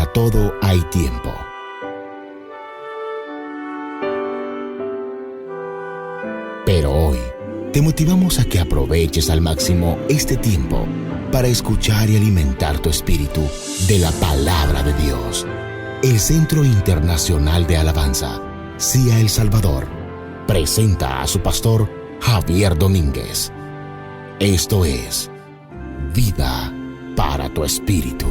Para todo hay tiempo. Pero hoy te motivamos a que aproveches al máximo este tiempo para escuchar y alimentar tu espíritu de la palabra de Dios. El Centro Internacional de Alabanza, CIA El Salvador, presenta a su pastor Javier Domínguez. Esto es Vida para tu Espíritu.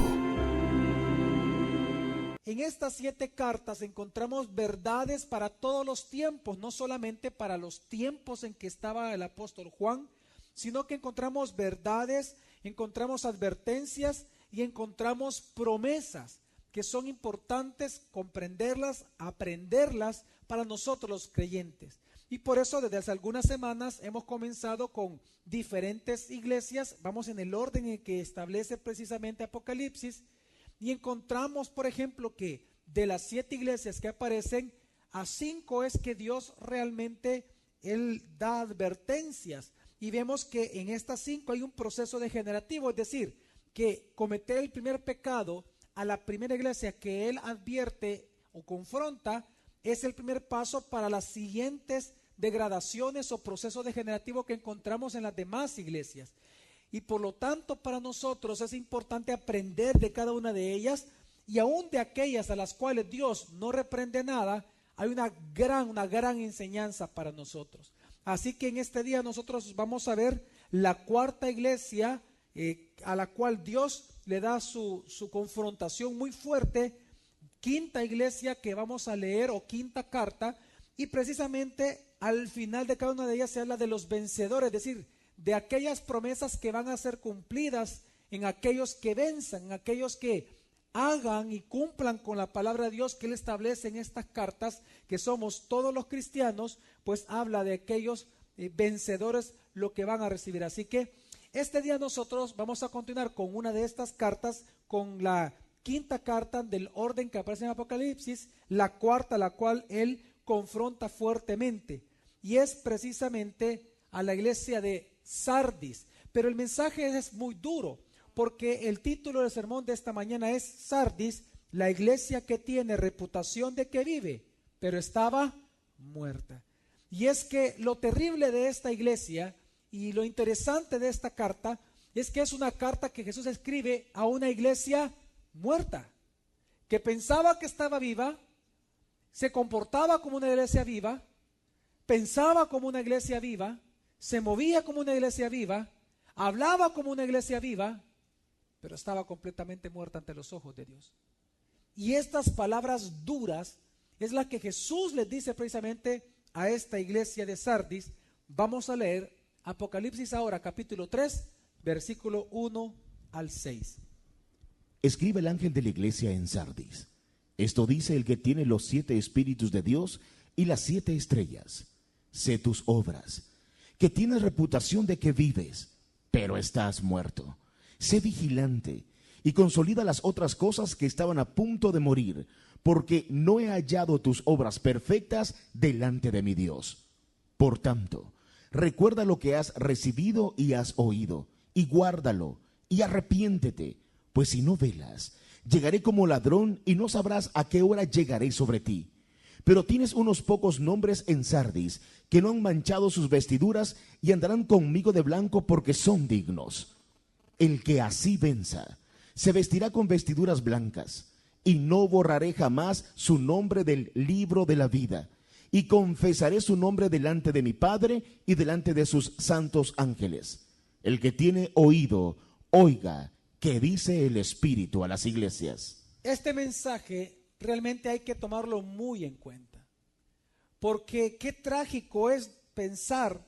En estas 7 cartas encontramos verdades para todos los tiempos, no solamente para los tiempos en que estaba el apóstol Juan, sino que encontramos verdades, encontramos advertencias y encontramos promesas que son importantes comprenderlas, aprenderlas para nosotros los creyentes. Y por eso desde hace algunas semanas hemos comenzado con diferentes iglesias, vamos en el orden en que establece precisamente Apocalipsis, y encontramos, por ejemplo, que de las 7 iglesias que aparecen, a 5 es que Dios realmente, Él da advertencias. Y vemos que en estas 5 hay un proceso degenerativo, es decir, que cometer el primer pecado a la primera iglesia que Él advierte o confronta, es el primer paso para las siguientes degradaciones o procesos degenerativos que encontramos en las demás iglesias. Y por lo tanto para nosotros es importante aprender de cada una de ellas, y aún de aquellas a las cuales Dios no reprende nada, hay una gran enseñanza para nosotros. Así que en este día nosotros vamos a ver la 4ª iglesia a la cual Dios le da su confrontación muy fuerte, 5ª iglesia que vamos a leer, o 5ª carta, y precisamente al final de cada una de ellas se habla de los vencedores, es decir, de aquellas promesas que van a ser cumplidas en aquellos que venzan, en aquellos que hagan y cumplan con la palabra de Dios que Él establece en estas cartas, que somos todos los cristianos, pues habla de aquellos vencedores lo que van a recibir. Así que este día nosotros vamos a continuar con una de estas cartas, con la 5ª carta del orden que aparece en Apocalipsis, la 4ª, la cual Él confronta fuertemente, y es precisamente a la iglesia de Sardis. Pero el mensaje es muy duro, porque el título del sermón de esta mañana es Sardis, la iglesia que tiene reputación de que vive, pero estaba muerta. Y es que lo terrible de esta iglesia y lo interesante de esta carta es que es una carta que Jesús escribe a una iglesia muerta, que pensaba que estaba viva, se comportaba como una iglesia viva, pensaba como una iglesia viva, se movía como una iglesia viva, hablaba como una iglesia viva, pero estaba completamente muerta ante los ojos de Dios. Y estas palabras duras es la que Jesús les dice precisamente a esta iglesia de Sardis. Vamos a leer Apocalipsis ahora, capítulo 3, versículo 1 al 6. Escribe el ángel de la iglesia en Sardis. Esto dice el que tiene los 7 espíritus de Dios y las 7 estrellas. Sé tus obras, que tienes reputación de que vives, pero estás muerto. Sé vigilante y consolida las otras cosas que estaban a punto de morir, porque no he hallado tus obras perfectas delante de mi Dios. Por tanto, recuerda lo que has recibido y has oído, y guárdalo, y arrepiéntete, pues si no velas, llegaré como ladrón y no sabrás a qué hora llegaré sobre ti. Pero tienes unos pocos nombres en Sardis que no han manchado sus vestiduras y andarán conmigo de blanco porque son dignos. El que así venza se vestirá con vestiduras blancas, y no borraré jamás su nombre del libro de la vida, y confesaré su nombre delante de mi Padre y delante de sus santos ángeles. El que tiene oído, oiga qué dice el Espíritu a las iglesias. Este mensaje realmente hay que tomarlo muy en cuenta, porque qué trágico es pensar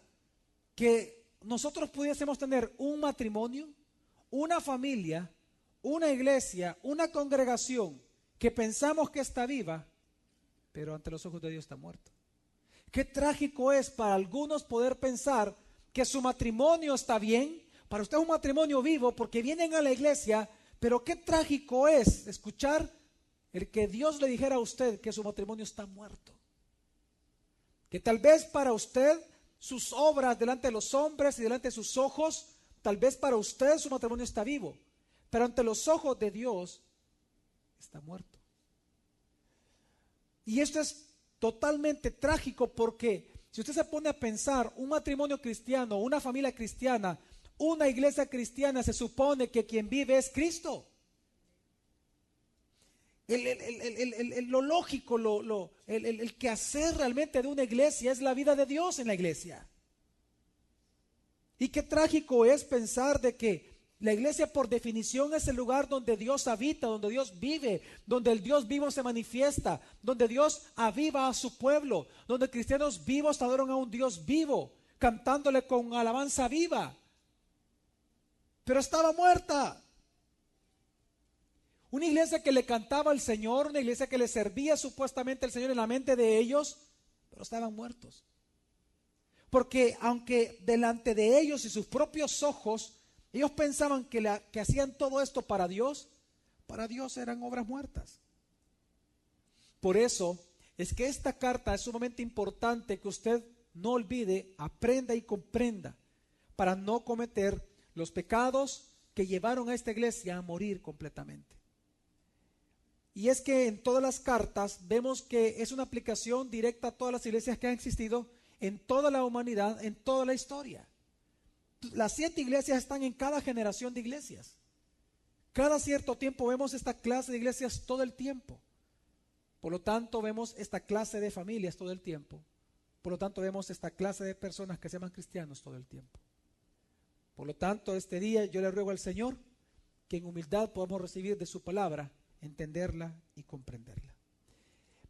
que nosotros pudiésemos tener un matrimonio, una familia, una iglesia, una congregación que pensamos que está viva, pero ante los ojos de Dios está muerto. Qué trágico es para algunos poder pensar que su matrimonio está bien, para usted es un matrimonio vivo porque vienen a la iglesia, pero qué trágico es escuchar el que Dios le dijera a usted que su matrimonio está muerto. Que tal vez para usted sus obras delante de los hombres y delante de sus ojos, tal vez para usted su matrimonio está vivo, pero ante los ojos de Dios está muerto. Y esto es totalmente trágico porque si usted se pone a pensar, un matrimonio cristiano, una familia cristiana, una iglesia cristiana, se supone que quien vive es Cristo. Lo lógico, el quehacer realmente de una iglesia es la vida de Dios en la iglesia. Y qué trágico es pensar de que la iglesia por definición es el lugar donde Dios habita, donde Dios vive, donde el Dios vivo se manifiesta, donde Dios aviva a su pueblo, donde cristianos vivos adoran a un Dios vivo, cantándole con alabanza viva. Pero estaba muerta. Una iglesia que le cantaba al Señor, una iglesia que le servía supuestamente al Señor en la mente de ellos, pero estaban muertos. Porque aunque delante de ellos y sus propios ojos, ellos pensaban que hacían todo esto para Dios eran obras muertas. Por eso es que esta carta es sumamente importante que usted no olvide, aprenda y comprenda para no cometer los pecados que llevaron a esta iglesia a morir completamente. Y es que en todas las cartas vemos que es una aplicación directa a todas las iglesias que han existido en toda la humanidad, en toda la historia. Las 7 iglesias están en cada generación de iglesias. Cada cierto tiempo vemos esta clase de iglesias todo el tiempo. Por lo tanto, vemos esta clase de familias todo el tiempo. Por lo tanto, vemos esta clase de personas que se llaman cristianos todo el tiempo. Por lo tanto, este día yo le ruego al Señor que en humildad podamos recibir de su palabra, entenderla y comprenderla.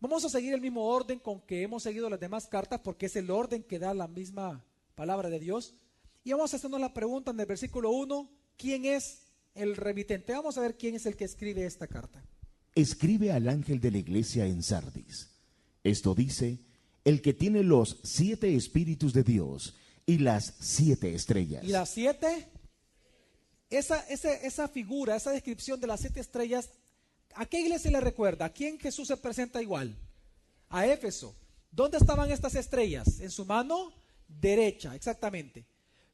Vamos a seguir el mismo orden con que hemos seguido las demás cartas, porque es el orden que da la misma palabra de Dios. Y vamos a hacernos la pregunta en el versículo 1, ¿quién es el remitente? Vamos a ver quién es el que escribe esta carta. Escribe al ángel de la iglesia en Sardis. Esto dice, el que tiene los 7 espíritus de Dios y las 7 estrellas. ¿Y las 7? Esa figura, esa descripción de las 7 estrellas, ¿a qué iglesia le recuerda? ¿A quién Jesús se presenta igual? A Éfeso. ¿Dónde estaban estas estrellas? En su mano derecha, exactamente.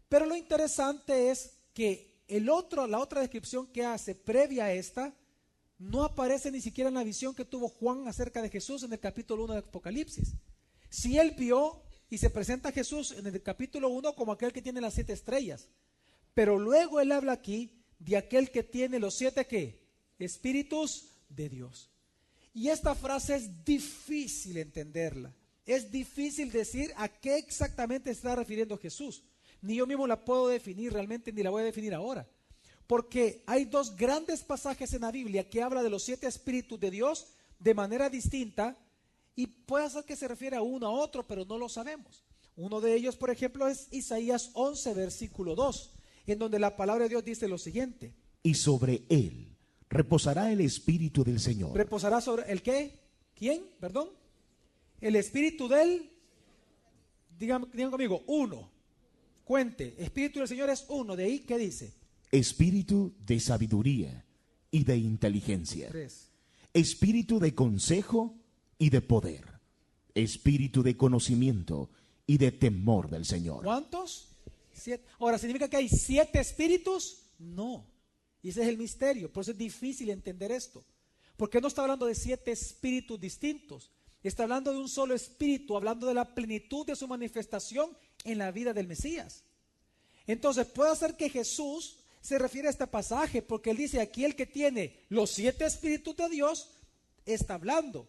Pero lo interesante es que la otra descripción que hace previa a esta no aparece ni siquiera en la visión que tuvo Juan acerca de Jesús en el capítulo 1 de Apocalipsis. Si él vio y se presenta a Jesús en el capítulo 1 como aquel que tiene las 7 estrellas, pero luego él habla aquí de aquel que tiene los 7 ¿qué? Espíritus de Dios. Y esta frase es difícil entenderla. Es difícil decir a qué exactamente se está refiriendo Jesús. Ni yo mismo la puedo definir realmente, ni la voy a definir ahora. Porque hay 2 grandes pasajes en la Biblia que habla de los 7 espíritus de Dios de manera distinta, y puede ser que se refiere a uno a otro, pero no lo sabemos. Uno de ellos, por ejemplo, es Isaías 11, versículo 2, en donde la palabra de Dios dice lo siguiente. Y sobre él reposará el espíritu del Señor. ¿Reposará sobre el qué? ¿Quién? Perdón. El espíritu del, digan conmigo, uno. Cuente, espíritu del Señor es uno. De ahí, ¿qué dice? Espíritu de sabiduría y de inteligencia. 3. Espíritu de consejo y de poder. Espíritu de conocimiento y de temor del Señor. ¿Cuántos? 7. Ahora, ¿significa que hay 7 espíritus? No. Y ese es el misterio. Por eso es difícil entender esto. Porque no está hablando de 7 espíritus distintos. Está hablando de un solo espíritu, hablando de la plenitud de su manifestación en la vida del Mesías. Entonces puede ser que Jesús se refiere a este pasaje, porque él dice aquí el que tiene los 7 espíritus de Dios está hablando.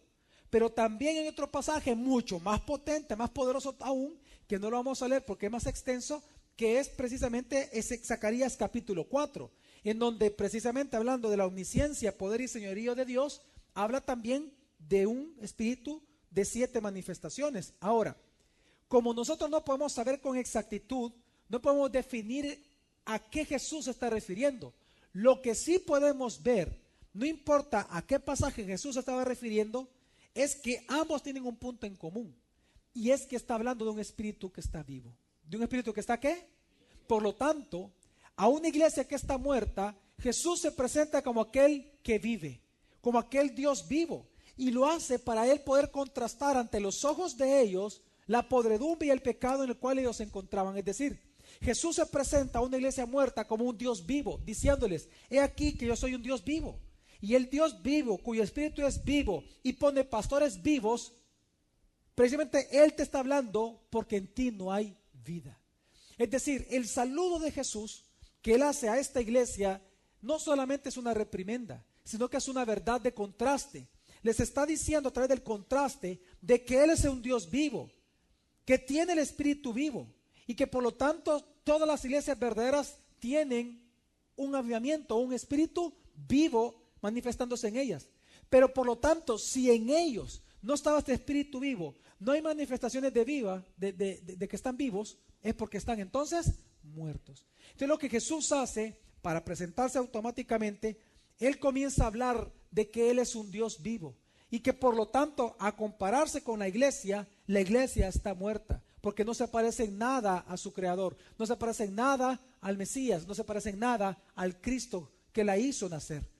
Pero también en otro pasaje mucho más potente, más poderoso aún, que no lo vamos a leer porque es más extenso, que es precisamente ese Zacarías capítulo 4, en donde precisamente hablando de la omnisciencia, poder y señorío de Dios, habla también de un espíritu de 7 manifestaciones. Ahora, como nosotros no podemos saber con exactitud, no podemos definir a qué Jesús se está refiriendo. Lo que sí podemos ver, no importa a qué pasaje Jesús se estaba refiriendo, es que ambos tienen un punto en común. Y es que está hablando de un espíritu que está vivo. ¿De un espíritu que está qué? Por lo tanto, a una iglesia que está muerta, Jesús se presenta como aquel que vive, como aquel Dios vivo. Y lo hace para él poder contrastar ante los ojos de ellos la podredumbre y el pecado en el cual ellos se encontraban. Es decir, Jesús se presenta a una iglesia muerta como un Dios vivo, diciéndoles, he aquí que yo soy un Dios vivo. y el Dios vivo, cuyo espíritu es vivo y pone pastores vivos, precisamente Él te está hablando porque en ti no hay vida. Es decir, el saludo de Jesús que Él hace a esta iglesia no solamente es una reprimenda, sino que es una verdad de contraste. Les está diciendo a través del contraste de que Él es un Dios vivo, que tiene el espíritu vivo y que por lo tanto todas las iglesias verdaderas tienen un avivamiento, un espíritu vivo manifestándose en ellas. Pero por lo tanto, si en ellos no estaba este espíritu vivo, no hay manifestaciones de que están vivos, es porque están entonces muertos. Entonces lo que Jesús hace para presentarse automáticamente, Él comienza a hablar de que Él es un Dios vivo y que por lo tanto a compararse con la iglesia está muerta, porque no se parece en nada a su creador, no se parece en nada al Mesías, no se parece en nada al Cristo que la hizo nacer.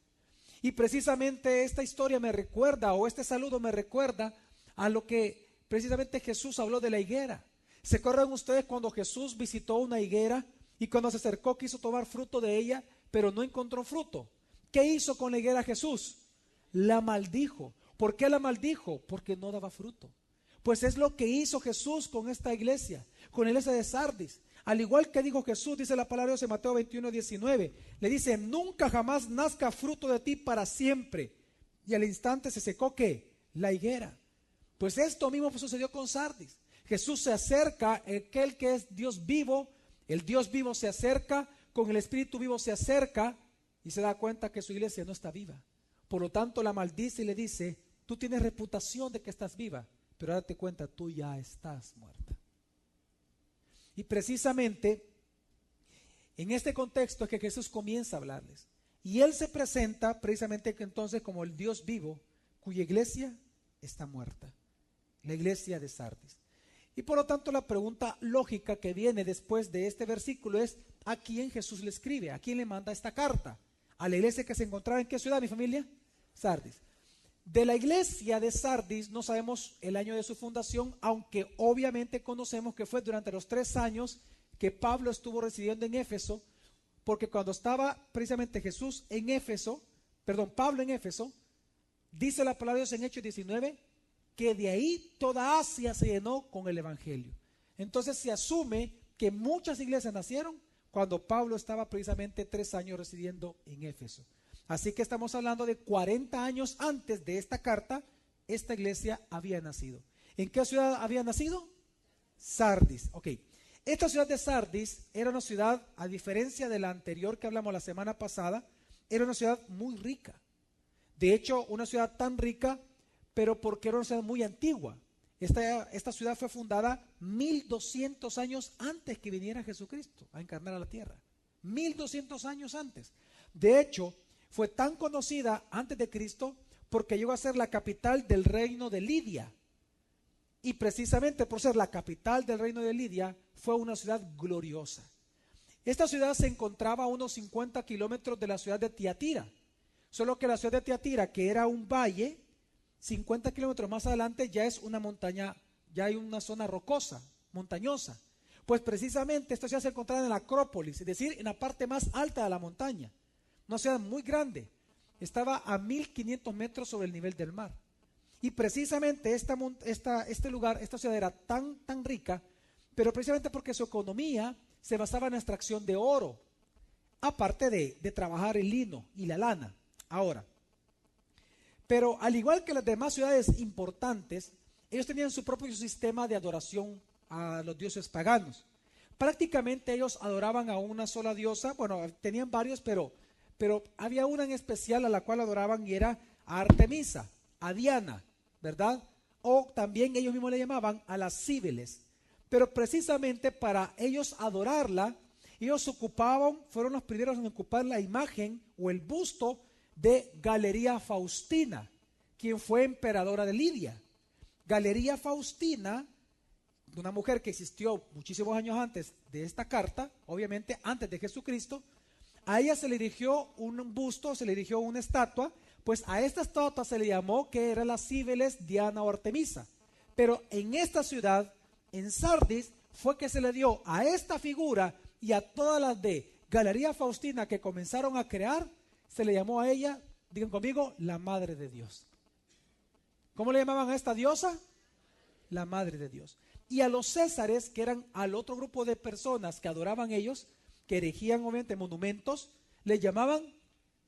Y precisamente esta historia me recuerda, o este saludo me recuerda a lo que precisamente Jesús habló de la higuera. ¿Se acuerdan ustedes cuando Jesús visitó una higuera y cuando se acercó quiso tomar fruto de ella, pero no encontró fruto? ¿Qué hizo con la higuera Jesús? La maldijo. ¿Por qué la maldijo? Porque no daba fruto. Pues es lo que hizo Jesús con esta iglesia, con la iglesia de Sardis. Al igual que dijo Jesús, dice la palabra de Dios en Mateo 21:19, le dice: nunca jamás nazca fruto de ti para siempre. Y al instante se secó, ¿qué? La higuera. Pues esto mismo sucedió con Sardis. Jesús se acerca, aquel que es Dios vivo, el Dios vivo se acerca, con el Espíritu vivo se acerca y se da cuenta que su iglesia no está viva. Por lo tanto la maldice y le dice: tú tienes reputación de que estás viva, pero date cuenta, tú ya estás muerta. Y precisamente en este contexto es que Jesús comienza a hablarles. Y Él se presenta precisamente entonces como el Dios vivo, cuya iglesia está muerta, la iglesia de Sardis. Y por lo tanto la pregunta lógica que viene después de este versículo es: ¿a quién Jesús le escribe? ¿A quién le manda esta carta? ¿A la iglesia que se encontraba en qué ciudad, mi familia? Sardis. De la iglesia de Sardis no sabemos el año de su fundación, aunque obviamente conocemos que fue durante los 3 años que Pablo estuvo residiendo en Éfeso, porque cuando estaba precisamente Pablo en Éfeso, dice la palabra de Dios en Hechos 19, que de ahí toda Asia se llenó con el evangelio. Entonces se asume que muchas iglesias nacieron cuando Pablo estaba precisamente 3 años residiendo en Éfeso. Así que estamos hablando de 40 años antes de esta carta, esta iglesia había nacido. ¿En qué ciudad había nacido? Sardis. Ok. Esta ciudad de Sardis era una ciudad, a diferencia de la anterior que hablamos la semana pasada, era una ciudad muy rica. De hecho, una ciudad tan rica, pero porque era una ciudad muy antigua. Esta ciudad fue fundada 1200 años antes que viniera Jesucristo a encarnar a la tierra. 1200 años antes. De hecho, fue tan conocida antes de Cristo porque llegó a ser la capital del reino de Lidia. Y precisamente por ser la capital del reino de Lidia, fue una ciudad gloriosa. Esta ciudad se encontraba a unos 50 kilómetros de la ciudad de Tiatira. Solo que la ciudad de Tiatira, que era un valle, 50 kilómetros más adelante ya es una montaña, ya hay una zona rocosa, montañosa. Pues precisamente esta ciudad se encontraba en la Acrópolis, es decir, en la parte más alta de la montaña. Una ciudad muy grande, estaba a 1500 metros sobre el nivel del mar. Y precisamente este lugar, esta ciudad era tan rica, pero precisamente porque su economía se basaba en la extracción de oro, aparte de trabajar el lino y la lana. Ahora, pero al igual que las demás ciudades importantes, ellos tenían su propio sistema de adoración a los dioses paganos. Prácticamente ellos adoraban a una sola diosa, bueno, tenían varios, pero había una en especial a la cual adoraban y era a Artemisa, a Diana, ¿verdad? O también ellos mismos le llamaban a las Cíbeles. Pero precisamente para ellos adorarla, ellos fueron los primeros en ocupar la imagen o el busto de Galería Faustina, quien fue emperadora de Lidia. Galería Faustina, una mujer que existió muchísimos años antes de esta carta, obviamente antes de Jesucristo. A ella se le erigió un busto, se le erigió una estatua, pues a esta estatua se le llamó que era la Cíbeles, Diana o Artemisa. Pero en esta ciudad, en Sardis, fue que se le dio a esta figura y a todas las de Galería Faustina que comenzaron a crear, se le llamó a ella Digan conmigo, la Madre de Dios. ¿Cómo le llamaban a esta diosa? La Madre de Dios. Y a los césares, que eran al otro grupo de personas que adoraban ellos, que erigían obviamente monumentos, le llamaban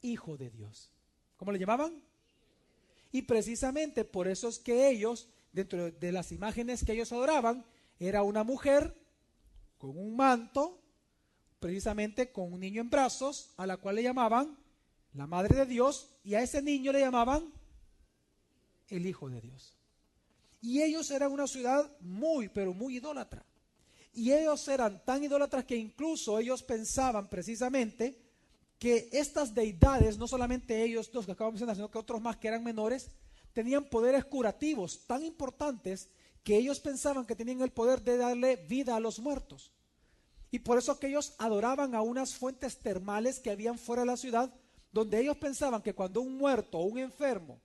Hijo de Dios. ¿Cómo le llamaban? Y precisamente por eso es que ellos, dentro de las imágenes que ellos adoraban, era una mujer con un manto, precisamente con un niño en brazos, a la cual le llamaban la Madre de Dios, y a ese niño le llamaban el Hijo de Dios. Y ellos eran una ciudad muy, pero muy idólatra. Y ellos eran tan idólatras que incluso ellos pensaban precisamente que estas deidades, no solamente ellos, los que acabo de mencionar, sino que otros más que eran menores, tenían poderes curativos tan importantes que ellos pensaban que tenían el poder de darle vida a los muertos. Y por eso que ellos adoraban a unas fuentes termales que habían fuera de la ciudad, donde ellos pensaban que cuando un muerto o un enfermo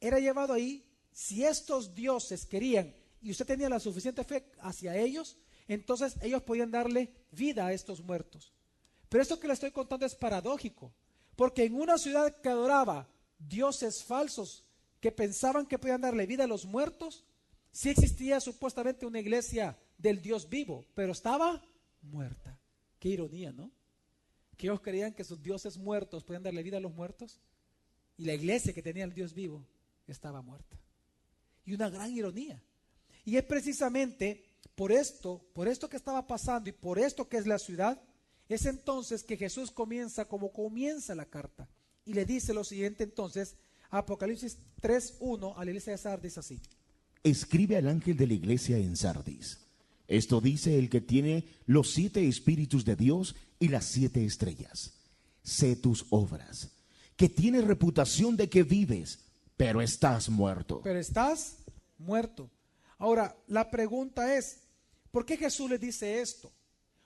era llevado ahí, si estos dioses querían y usted tenía la suficiente fe hacia ellos, entonces ellos podían darle vida a estos muertos. Pero esto que le estoy contando es paradójico, porque en una ciudad que adoraba dioses falsos que pensaban que podían darle vida a los muertos, sí existía supuestamente una iglesia del Dios vivo, pero estaba muerta. Qué ironía, ¿no? Que ellos creían que sus dioses muertos podían darle vida a los muertos y la iglesia que tenía el Dios vivo estaba muerta. Y una gran ironía. Y es precisamente por esto que estaba pasando y por esto que es la ciudad, es entonces que Jesús comienza como comienza la carta. Y le dice lo siguiente entonces, Apocalipsis 3:1 a la iglesia de Sardis así. Escribe al ángel de la iglesia en Sardis. Esto dice el que tiene los 7 espíritus de Dios y las 7 estrellas. Sé tus obras, que tienes reputación de que vives, pero estás muerto. Pero estás muerto. Ahora, la pregunta es, ¿por qué Jesús le dice esto?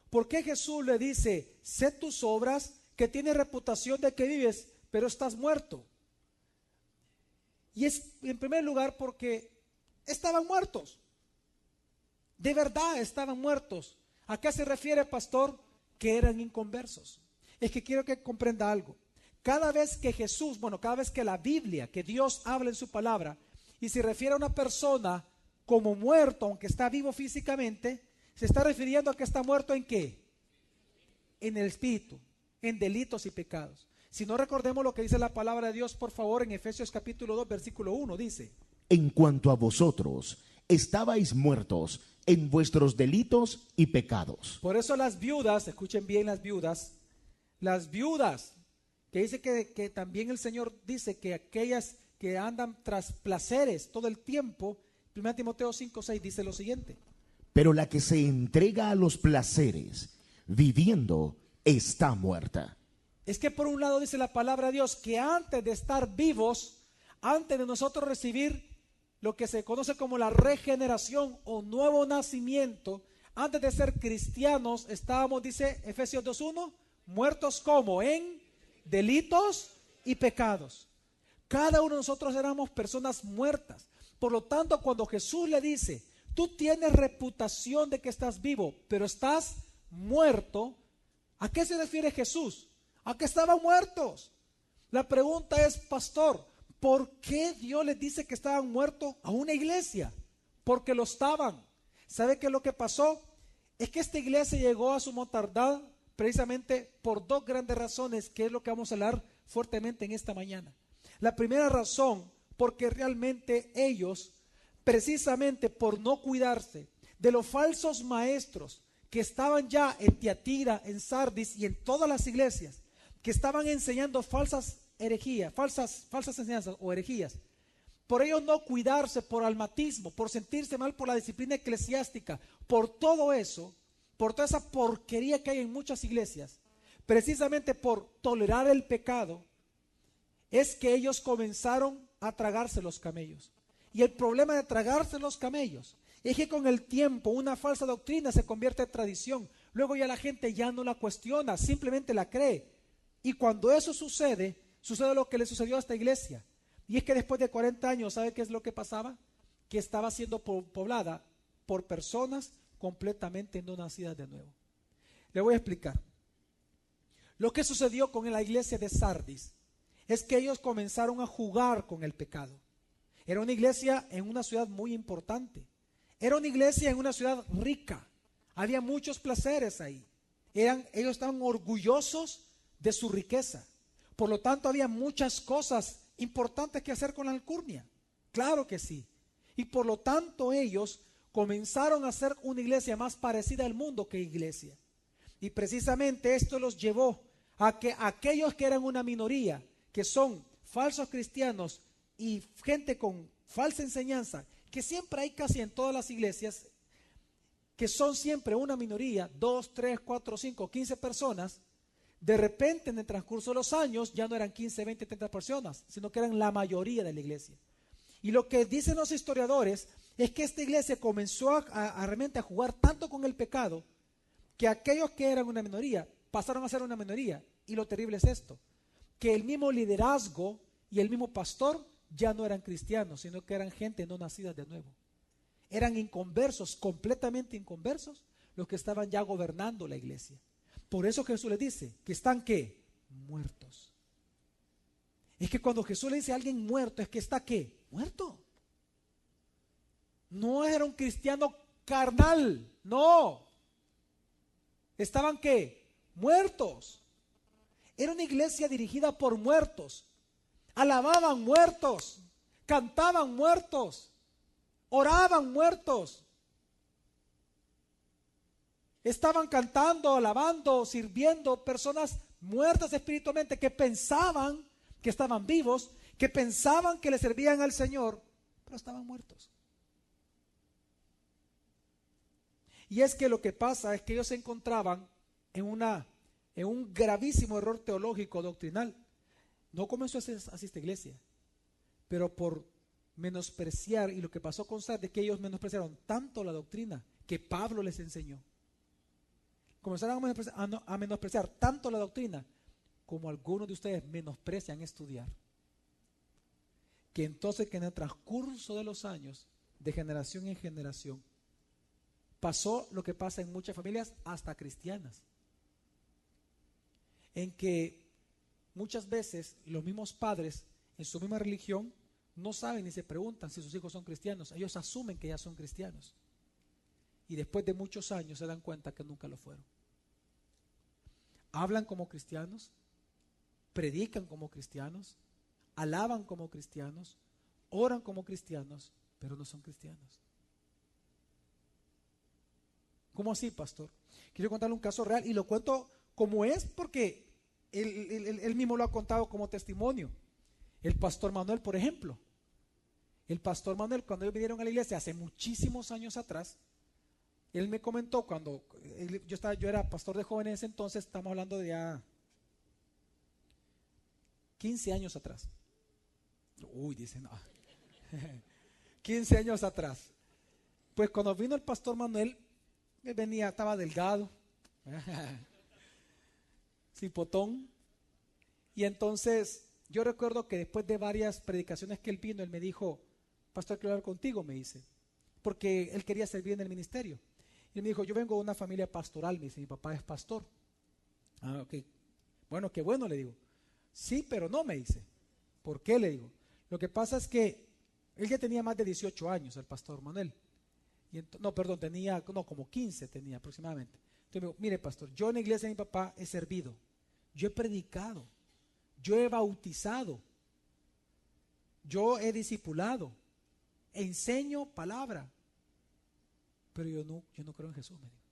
¿Por qué Jesús le dice, sé tus obras, que tienes reputación de que vives, pero estás muerto? Y es en primer lugar porque estaban muertos. De verdad estaban muertos. ¿A qué se refiere, pastor? Que eran inconversos. Es que quiero que comprenda algo. Cada vez que Jesús, cada vez que la Biblia, que Dios habla en su palabra y se refiere a una persona como muerto, aunque está vivo físicamente, se está refiriendo a que está muerto ¿en qué? En el espíritu, en delitos y pecados. Si no, recordemos lo que dice la palabra de Dios, por favor, en Efesios capítulo 2, versículo 1, dice: En cuanto a vosotros, estabais muertos en vuestros delitos y pecados. Por eso las viudas, escuchen bien las viudas, que dice que también el Señor dice que aquellas que andan tras placeres todo el tiempo, 1 Timoteo 5:6 dice lo siguiente: Pero la que se entrega a los placeres, viviendo, está muerta. Es que por un lado dice la palabra de Dios que antes de estar vivos, antes de nosotros recibir lo que se conoce como la regeneración o nuevo nacimiento, antes de ser cristianos, estábamos, dice Efesios 2:1, muertos como en delitos y pecados. Cada uno de nosotros éramos personas muertas. Por lo tanto, cuando Jesús le dice, tú tienes reputación de que estás vivo, pero estás muerto, ¿a qué se refiere Jesús? A que estaban muertos. La pregunta es, pastor, ¿por qué Dios les dice que estaban muertos a una iglesia? Porque lo estaban. ¿Sabe qué es lo que pasó? Es que esta iglesia llegó a su mortandad precisamente por 2 grandes razones, que es lo que vamos a hablar fuertemente en esta mañana. La primera razón, porque realmente ellos, precisamente por no cuidarse de los falsos maestros que estaban ya en Tiatira, en Sardis y en todas las iglesias, que estaban enseñando falsas herejías, falsas enseñanzas o herejías, por ellos no cuidarse, por almatismo, por sentirse mal por la disciplina eclesiástica, por todo eso, por toda esa porquería que hay en muchas iglesias, precisamente por tolerar el pecado, es que ellos comenzaron a tragarse los camellos. Y el problema de tragarse los camellos es que con el tiempo una falsa doctrina se convierte en tradición. Luego ya la gente ya no la cuestiona, simplemente la cree. Y cuando eso sucede, sucede lo que le sucedió a esta iglesia. Y es que después de 40 años, ¿sabe qué es lo que pasaba? Que estaba siendo poblada por personas completamente no nacidas de nuevo. Le voy a explicar. Lo que sucedió con la iglesia de Sardis es que ellos comenzaron a jugar con el pecado. Era una iglesia en una ciudad muy importante. Era una iglesia en una ciudad rica. Había muchos placeres ahí. Ellos estaban orgullosos de su riqueza. Por lo tanto, había muchas cosas importantes que hacer con la alcurnia. Claro que sí. Y por lo tanto, ellos comenzaron a ser una iglesia más parecida al mundo que iglesia. Y precisamente esto los llevó a que aquellos que eran una minoría, que son falsos cristianos y gente con falsa enseñanza, que siempre hay casi en todas las iglesias, que son siempre una minoría, 2, 3, 4, 5, 15 personas, de repente en el transcurso de los años ya no eran 15, 20, 30 personas, sino que eran la mayoría de la iglesia. Y lo que dicen los historiadores es que esta iglesia comenzó realmente a jugar tanto con el pecado, que aquellos que eran una minoría pasaron a ser una minoría. Y lo terrible es esto, que el mismo liderazgo y el mismo pastor ya no eran cristianos, sino que eran gente no nacida de nuevo. Eran inconversos, completamente inconversos, los que estaban ya gobernando la iglesia. Por eso Jesús les dice que están ¿qué? Muertos. Es que cuando Jesús le dice a alguien muerto, es que está ¿qué? Muerto. No era un cristiano carnal, no. Estaban ¿qué? Muertos. Era una iglesia dirigida por muertos. Alababan muertos, cantaban muertos, oraban muertos. Estaban cantando, alabando, sirviendo personas muertas espiritualmente que pensaban que estaban vivos, que pensaban que le servían al Señor, pero estaban muertos. Y es que lo que pasa es que ellos se encontraban en un gravísimo error teológico doctrinal. No comenzó así esta iglesia, pero por menospreciar, y lo que pasó con Sardis es que ellos menospreciaron tanto la doctrina que Pablo les enseñó. Comenzaron a menospreciar tanto la doctrina como algunos de ustedes menosprecian estudiar. Que entonces que en el transcurso de los años, de generación en generación, pasó lo que pasa en muchas familias, hasta cristianas, en que muchas veces los mismos padres en su misma religión no saben ni se preguntan si sus hijos son cristianos. Ellos asumen que ya son cristianos y después de muchos años se dan cuenta que nunca lo fueron. Hablan como cristianos, predican como cristianos, alaban como cristianos, oran como cristianos, pero no son cristianos. ¿Cómo así, pastor? Quiero contarle un caso real y lo cuento como es porque él mismo lo ha contado como testimonio. El pastor Manuel, por ejemplo. El pastor Manuel, cuando ellos vinieron a la iglesia hace muchísimos años atrás, él me comentó cuando yo era pastor de jóvenes en ese entonces, estamos hablando de ya 15 años atrás. Uy, dice no. 15 años atrás. Pues cuando vino el pastor Manuel, él venía, estaba delgado, cipotón, y entonces yo recuerdo que después de varias predicaciones que él vino, él me dijo, pastor, quiero hablar contigo, me dice, porque él quería servir en el ministerio. Y él me dijo, yo vengo de una familia pastoral, me dice, mi papá es pastor. Ah, ok. Bueno, qué bueno, le digo. Sí, pero no, me dice. ¿Por qué? Le digo. Lo que pasa es que él ya tenía más de 18 años, el pastor Manuel. Tenía como 15 tenía aproximadamente. Entonces me dijo, mire, pastor, yo en la iglesia de mi papá he servido, yo he predicado, yo he bautizado, yo he discipulado, enseño palabra, pero yo no creo en Jesús, me dijo.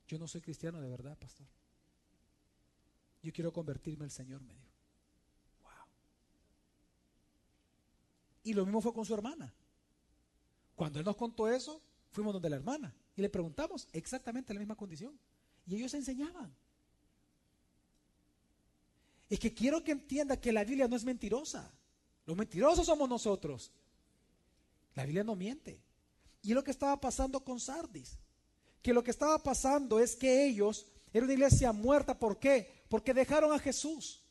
Yo no soy cristiano de verdad, pastor. Yo quiero convertirme al Señor, me dijo. Wow. Y lo mismo fue con su hermana. Cuando él nos contó eso, fuimos donde la hermana y le preguntamos exactamente la misma condición. Y ellos enseñaban. Es que quiero que entienda que la Biblia no es mentirosa. Los mentirosos somos nosotros. La Biblia no miente. Y es lo que estaba pasando con Sardis. Que lo que estaba pasando es que ellos eran una iglesia muerta. ¿Por qué? Porque dejaron a Jesús.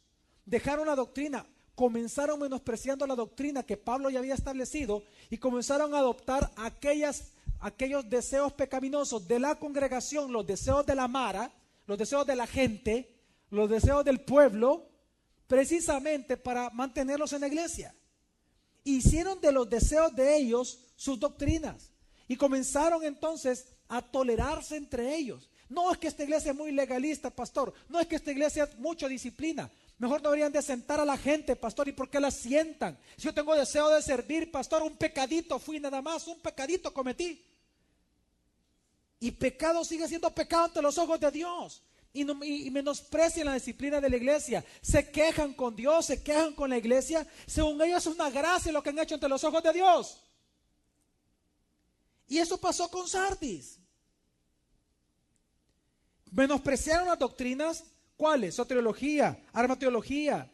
Dejaron la doctrina. Comenzaron menospreciando la doctrina que Pablo ya había establecido y comenzaron a adoptar aquellos deseos pecaminosos de la congregación, los deseos de la mara, los deseos de la gente, los deseos del pueblo, precisamente para mantenerlos en la iglesia. Hicieron de los deseos de ellos sus doctrinas y comenzaron entonces a tolerarse entre ellos. No es que esta iglesia es muy legalista, pastor. No es que esta iglesia es mucha disciplina. Mejor no deberían de sentar a la gente, pastor. ¿Y por qué la sientan? Si yo tengo deseo de servir, pastor, un pecadito fui nada más, un pecadito cometí. Y pecado sigue siendo pecado ante los ojos de Dios. Y menosprecian la disciplina de la iglesia. Se quejan con Dios, se quejan con la iglesia. Según ellos es una gracia lo que han hecho ante los ojos de Dios. Y eso pasó con Sardis. Menospreciaron las doctrinas. ¿Cuáles? Soteriología, armateología,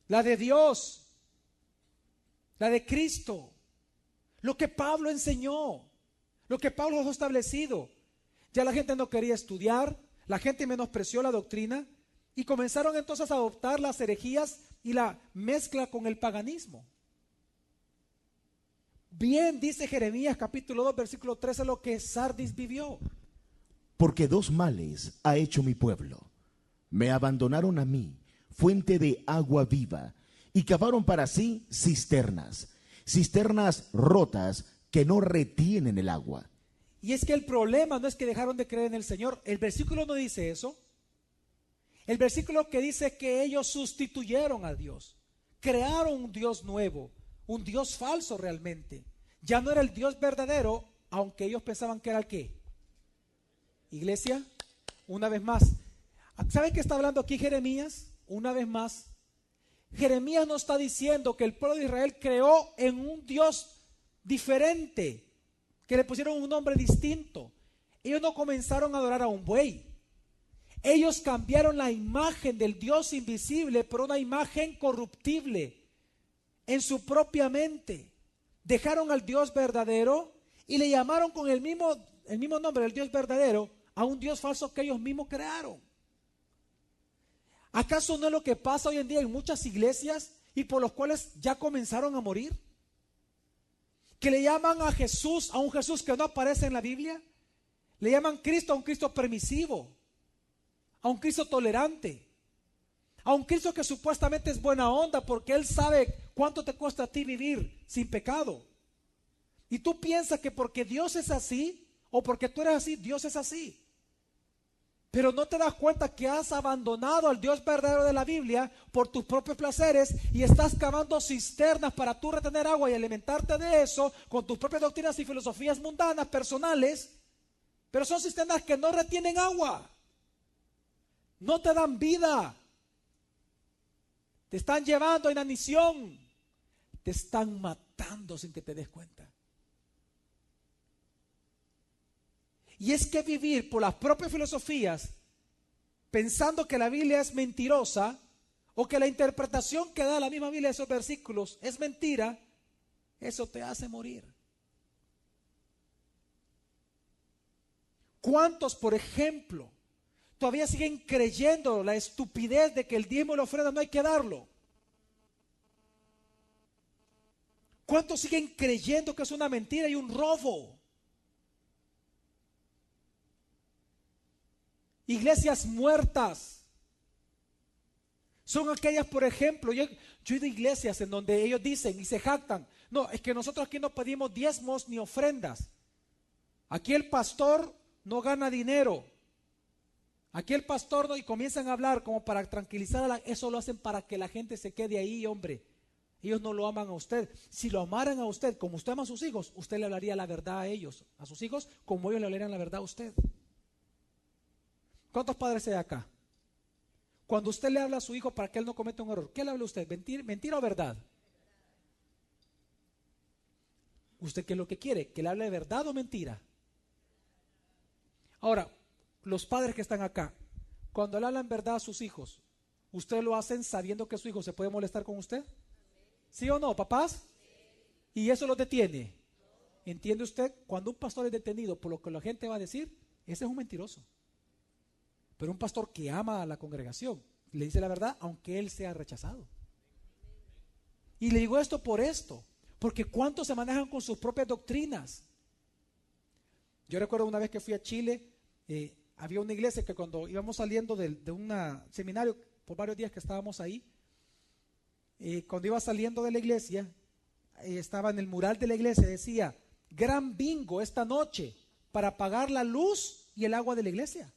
la de Dios, la de Cristo, lo que Pablo enseñó, lo que Pablo dejó establecido. Ya la gente no quería estudiar, la gente menospreció la doctrina y comenzaron entonces a adoptar las herejías y la mezcla con el paganismo. Bien dice Jeremías capítulo 2 versículo 13 lo que Sardis vivió. Porque dos males ha hecho mi pueblo. Me abandonaron a mí, fuente de agua viva, y cavaron para sí cisternas, cisternas rotas que no retienen el agua. Y es que el problema no es que dejaron de creer en el Señor. El versículo no dice eso. El versículo que dice que ellos sustituyeron a Dios, crearon un Dios nuevo, un Dios falso realmente. Ya no era el Dios verdadero, aunque ellos pensaban que era el ¿qué? Iglesia, una vez más, ¿saben qué está hablando aquí Jeremías? Una vez más, Jeremías no está diciendo que el pueblo de Israel creó en un Dios diferente, que le pusieron un nombre distinto. Ellos no comenzaron a adorar a un buey. Ellos cambiaron la imagen del Dios invisible por una imagen corruptible en su propia mente. Dejaron al Dios verdadero y le llamaron con el mismo nombre del Dios verdadero a un Dios falso que ellos mismos crearon. ¿Acaso no es lo que pasa hoy en día en muchas iglesias y por los cuales ya comenzaron a morir? Que le llaman a Jesús, a un Jesús que no aparece en la Biblia. Le llaman Cristo a un Cristo permisivo, a un Cristo tolerante, a un Cristo que supuestamente es buena onda porque Él sabe cuánto te cuesta a ti vivir sin pecado. Y tú piensas que porque Dios es así o porque tú eres así, Dios es así. Pero no te das cuenta que has abandonado al Dios verdadero de la Biblia por tus propios placeres y estás cavando cisternas para tú retener agua y alimentarte de eso con tus propias doctrinas y filosofías mundanas, personales. Pero son cisternas que no retienen agua, no te dan vida, te están llevando a inanición, te están matando sin que te des cuenta. Y es que vivir por las propias filosofías, pensando que la Biblia es mentirosa, o que la interpretación que da la misma Biblia de esos versículos es mentira, eso te hace morir. ¿Cuántos, por ejemplo, todavía siguen creyendo la estupidez de que el diezmo y la ofrenda no hay que darlo? ¿Cuántos siguen creyendo que es una mentira y un robo? Iglesias muertas son aquellas, por ejemplo, yo he ido a iglesias en donde ellos dicen y se jactan, no, es que nosotros aquí no pedimos diezmos ni ofrendas. Aquí el pastor no gana dinero. Aquí el pastor no, y comienzan a hablar como para tranquilizar eso lo hacen para que la gente se quede ahí, hombre. Ellos no lo aman a usted. Si lo amaran a usted como usted ama a sus hijos, usted le hablaría la verdad a ellos, a sus hijos, como ellos le hablarían la verdad a usted. ¿Cuántos padres hay acá? Cuando usted le habla a su hijo para que él no cometa un error, ¿qué le habla a usted? ¿Mentira o verdad? ¿Usted qué es lo que quiere? ¿Que le hable de verdad o mentira? Ahora, los padres que están acá, cuando le hablan verdad a sus hijos, ¿usted lo hacen sabiendo que su hijo se puede molestar con usted? ¿Sí o no, papás? ¿Y eso lo detiene? ¿Entiende usted? Cuando un pastor es detenido por lo que la gente va a decir, ese es un mentiroso. Pero un pastor que ama a la congregación le dice la verdad aunque él sea rechazado. Y le digo esto por esto, porque ¿cuántos se manejan con sus propias doctrinas? Yo recuerdo una vez que fui a Chile, había una iglesia que cuando íbamos saliendo de un seminario por varios días que estábamos ahí. Cuando iba saliendo de la iglesia, estaba en el mural de la iglesia, decía, gran bingo esta noche para pagar la luz y el agua de la iglesia.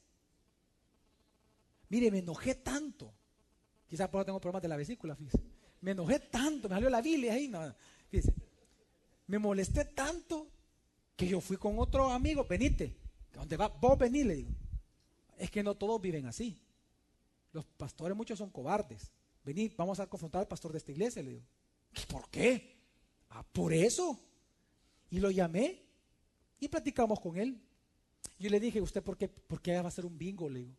Mire, me enojé tanto, quizás por eso tengo problemas de la vesícula, fíjese. Me enojé tanto, me salió la bilis ahí, no, fíjese. Me molesté tanto que yo fui con otro amigo, venite, ¿dónde va? Vos vení, le digo. Es que no todos viven así. Los pastores muchos son cobardes. Vení, vamos a confrontar al pastor de esta iglesia, le digo. ¿Por qué? Por eso. Y lo llamé y platicamos con él. Yo le dije, ¿usted por qué va a hacer un bingo? Le digo.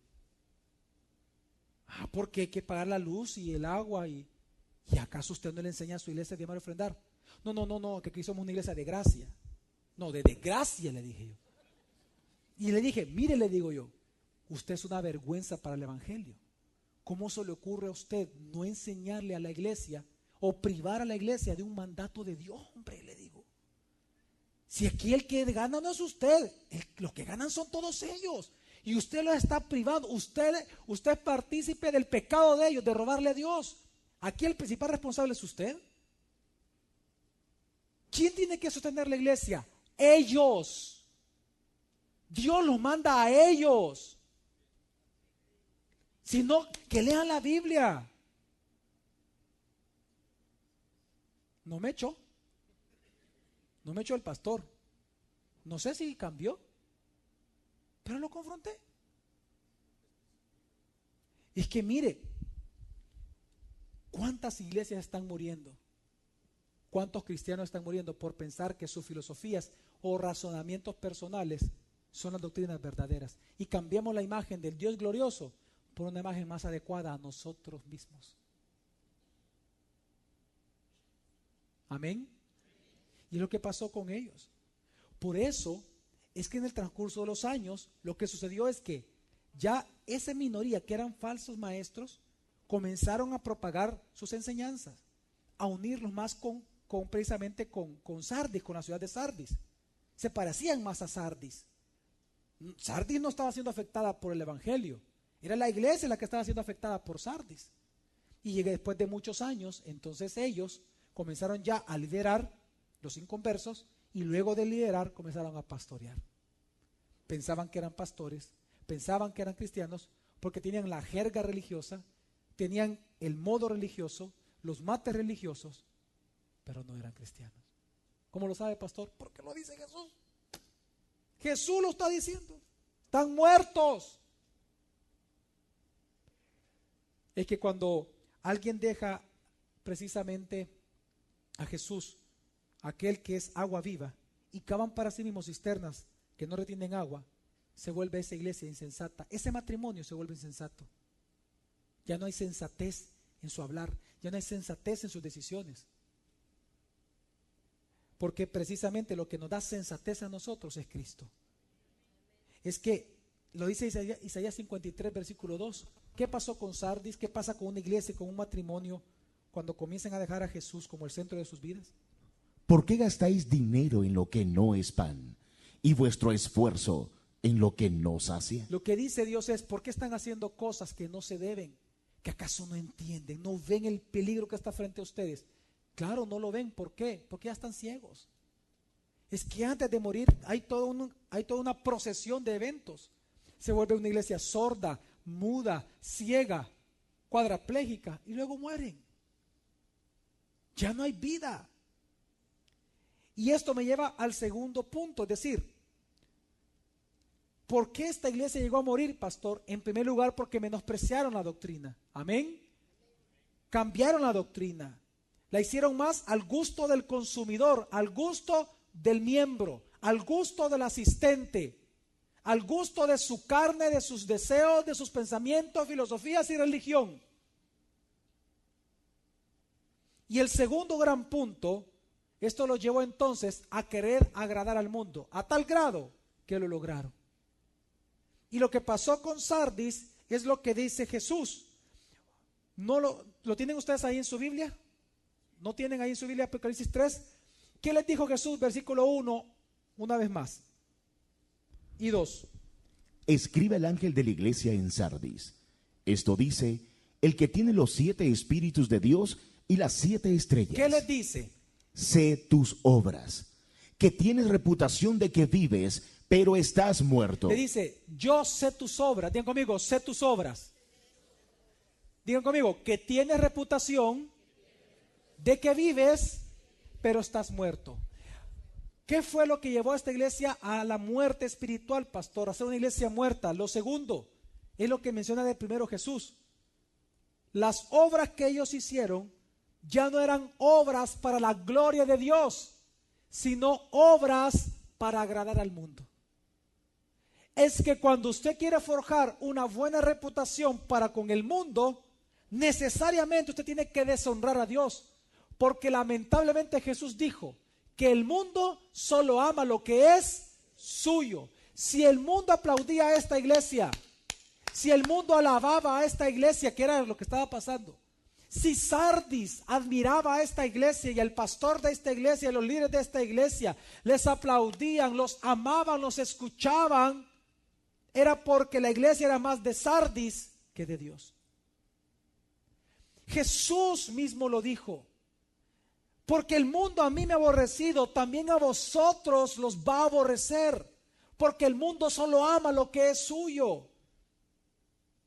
Porque hay que pagar la luz y el agua. ¿Y acaso usted no le enseña a su iglesia a diezmar y ofrendar? No, que aquí somos una iglesia de gracia. No, de desgracia, le dije yo. Y le dije, mire, le digo yo, usted es una vergüenza para el evangelio. ¿Cómo se le ocurre a usted no enseñarle a la iglesia o privar a la iglesia de un mandato de Dios, hombre? Le digo. Si aquí el que gana no es usted, los que ganan son todos ellos. Y usted los está privando. Usted es partícipe del pecado de ellos, de robarle a Dios. Aquí el principal responsable es usted. ¿Quién tiene que sostener la iglesia? Ellos. Dios los manda a ellos. Sino que lean la Biblia. No me echó el pastor. No sé si cambió, pero lo confronté. Es que mire, ¿cuántas iglesias están muriendo? ¿Cuántos cristianos están muriendo por pensar que sus filosofías o razonamientos personales son las doctrinas verdaderas? Y cambiamos la imagen del Dios glorioso por una imagen más adecuada a nosotros mismos. Amén. Y es lo que pasó con ellos. Por eso es que en el transcurso de los años lo que sucedió es que ya esa minoría que eran falsos maestros comenzaron a propagar sus enseñanzas, a unirlos más precisamente con Sardis, con la ciudad de Sardis. Se parecían más a Sardis. Sardis no estaba siendo afectada por el evangelio, era la iglesia la que estaba siendo afectada por Sardis. Y después de muchos años, entonces ellos comenzaron ya a liderar los inconversos y luego de liderar comenzaron a pastorear. Pensaban que eran pastores, pensaban que eran cristianos porque tenían la jerga religiosa, tenían el modo religioso, los mates religiosos, pero no eran cristianos. ¿Cómo lo sabe, pastor? Porque lo dice Jesús. Jesús lo está diciendo. Están muertos. Es que cuando alguien deja precisamente a Jesús, aquel que es agua viva, y cavan para sí mismos cisternas que no retienen agua, se vuelve esa iglesia insensata. Ese matrimonio se vuelve insensato. Ya no hay sensatez en su hablar, ya no hay sensatez en sus decisiones. Porque precisamente lo que nos da sensatez a nosotros es Cristo. Es que, lo dice Isaías 53, versículo 2. ¿Qué pasó con Sardis? ¿Qué pasa con una iglesia y con un matrimonio cuando comienzan a dejar a Jesús como el centro de sus vidas? ¿Por qué gastáis dinero en lo que no es pan y vuestro esfuerzo en lo que no sacia? Lo que dice Dios es, ¿por qué están haciendo cosas que no se deben? ¿Que acaso no entienden? ¿No ven el peligro que está frente a ustedes? Claro, no lo ven. ¿Por qué? Porque ya están ciegos. Es que antes de morir hay toda una procesión de eventos. Se vuelve una iglesia sorda, muda, ciega, cuadraplégica y luego mueren. Ya no hay vida. Y esto me lleva al segundo punto, es decir, ¿por qué esta iglesia llegó a morir, pastor? En primer lugar, porque menospreciaron la doctrina. Amén. Cambiaron la doctrina. La hicieron más al gusto del consumidor, al gusto del miembro, al gusto del asistente, al gusto de su carne, de sus deseos, de sus pensamientos, filosofías y religión. Y el segundo gran punto, esto lo llevó entonces a querer agradar al mundo, a tal grado que lo lograron. Y lo que pasó con Sardis es lo que dice Jesús. ¿No lo tienen ustedes ahí en su Biblia? ¿No tienen ahí en su Biblia Apocalipsis 3? ¿Qué les dijo Jesús? Versículo 1, una vez más. Y 2. Escribe el ángel de la iglesia en Sardis. Esto dice el que tiene los 7 espíritus de Dios y las 7 estrellas. ¿Qué les dice? Sé tus obras, que tienes reputación de que vives, pero estás muerto. Le dice, yo sé tus obras. Digan conmigo, sé tus obras. Digan conmigo, que tienes reputación de que vives, pero estás muerto. ¿Qué fue lo que llevó a esta iglesia a la muerte espiritual, pastor? A ser una iglesia muerta. Lo segundo es lo que menciona de primero Jesús. Las obras que ellos hicieron ya no eran obras para la gloria de Dios, sino obras para agradar al mundo. Es que cuando usted quiere forjar una buena reputación para con el mundo, necesariamente usted tiene que deshonrar a Dios, porque lamentablemente Jesús dijo que el mundo solo ama lo que es suyo. Si el mundo aplaudía a esta iglesia, si el mundo alababa a esta iglesia, que era lo que estaba pasando, si Sardis admiraba a esta iglesia y al pastor de esta iglesia y los líderes de esta iglesia les aplaudían, los amaban, los escuchaban, era porque la iglesia era más de Sardis que de Dios. Jesús mismo lo dijo: porque el mundo a mí me ha aborrecido, también a vosotros los va a aborrecer, porque el mundo solo ama lo que es suyo.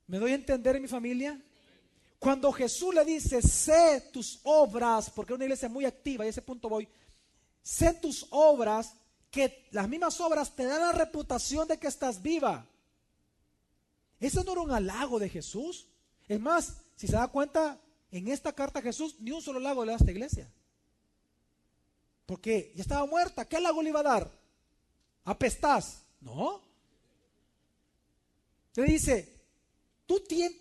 ¿Me doy a entender, mi familia? Cuando Jesús le dice, sé tus obras, porque es una iglesia muy activa, y a ese punto voy, sé tus obras, que las mismas obras te dan la reputación de que estás viva. Eso no era un halago de Jesús. Es más, si se da cuenta, en esta carta Jesús ni un solo halago le da a esta iglesia, porque ya estaba muerta. ¿Qué halago le iba a dar? ¿Apestás? No. Le dice,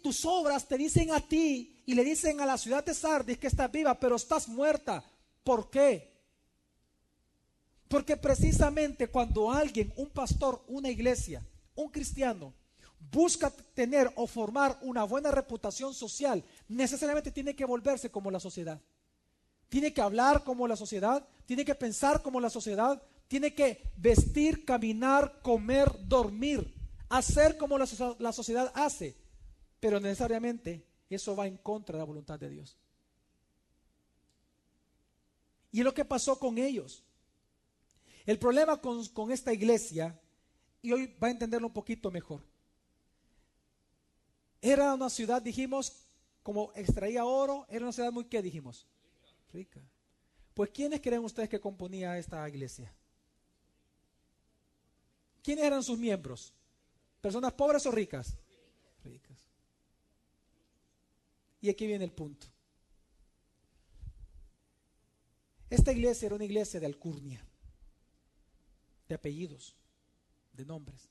tus obras te dicen a ti y le dicen a la ciudad de Sardis que estás viva, pero estás muerta. ¿Por qué? Porque precisamente cuando alguien, un pastor, una iglesia, un cristiano, busca tener o formar una buena reputación social, necesariamente tiene que volverse como la sociedad. Tiene que hablar como la sociedad, tiene que pensar como la sociedad, tiene que vestir, caminar, comer, dormir, hacer como la sociedad hace. Pero necesariamente eso va en contra de la voluntad de Dios. Y es lo que pasó con ellos. El problema con esta iglesia, y hoy va a entenderlo un poquito mejor. Era una ciudad, dijimos, como extraía oro, era una ciudad muy, ¿qué dijimos? Rica. Pues ¿quiénes creen ustedes que componía esta iglesia? ¿Quiénes eran sus miembros? ¿Personas pobres o ricas? Ricas. Y aquí viene el punto. Esta iglesia era una iglesia de alcurnia, de apellidos, de nombres.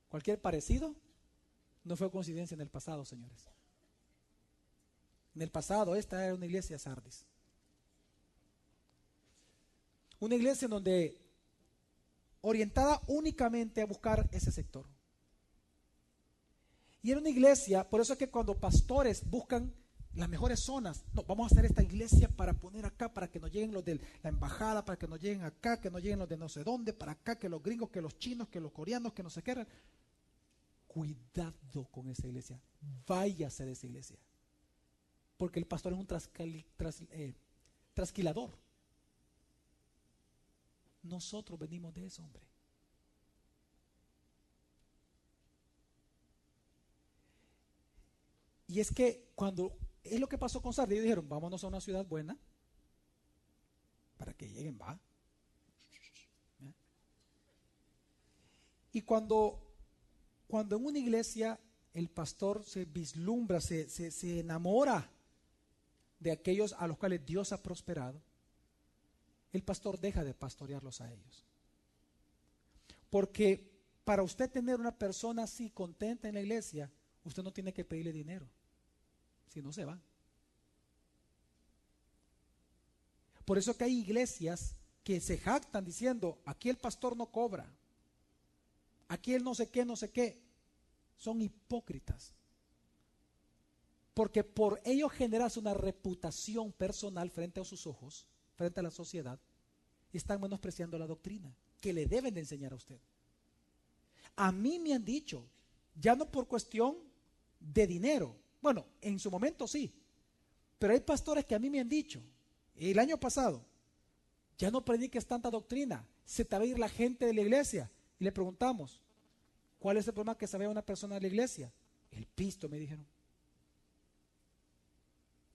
Cualquier parecido no fue coincidencia en el pasado, señores. En el pasado esta era una iglesia de Sardis. Una iglesia en donde orientada únicamente a buscar ese sector. Y era una iglesia, por eso es que cuando pastores buscan las mejores zonas, no, vamos a hacer esta iglesia para poner acá, para que nos lleguen los de la embajada, para que nos lleguen acá, que nos lleguen los de no sé dónde, para acá, que los gringos, que los chinos, que los coreanos, que no sé qué. Cuidado con esa iglesia, váyase de esa iglesia, porque el pastor es un trasquilador. Nosotros venimos de eso, hombre. Y es que cuando es lo que pasó con Sardis, dijeron, vámonos a una ciudad buena para que lleguen, va. Y cuando en una iglesia el pastor se vislumbra, se enamora de aquellos a los cuales Dios ha prosperado, el pastor deja de pastorearlos a ellos. Porque para usted tener una persona así contenta en la iglesia, usted no tiene que pedirle dinero, si no se va. Por eso que hay iglesias que se jactan diciendo, aquí el pastor no cobra, aquí el no sé qué, no sé qué. Son hipócritas. Porque por ello generarse una reputación personal frente a sus ojos, frente a la sociedad, están menospreciando la doctrina que le deben de enseñar a usted. A mí me han dicho, ya no por cuestión de dinero, Bueno, en su momento sí, pero hay pastores que a mí me han dicho, el año pasado, ya no prediques tanta doctrina, se te va a ir la gente de la iglesia. Y le preguntamos, ¿cuál es el problema que se vea una persona de la iglesia? El pisto, me dijeron.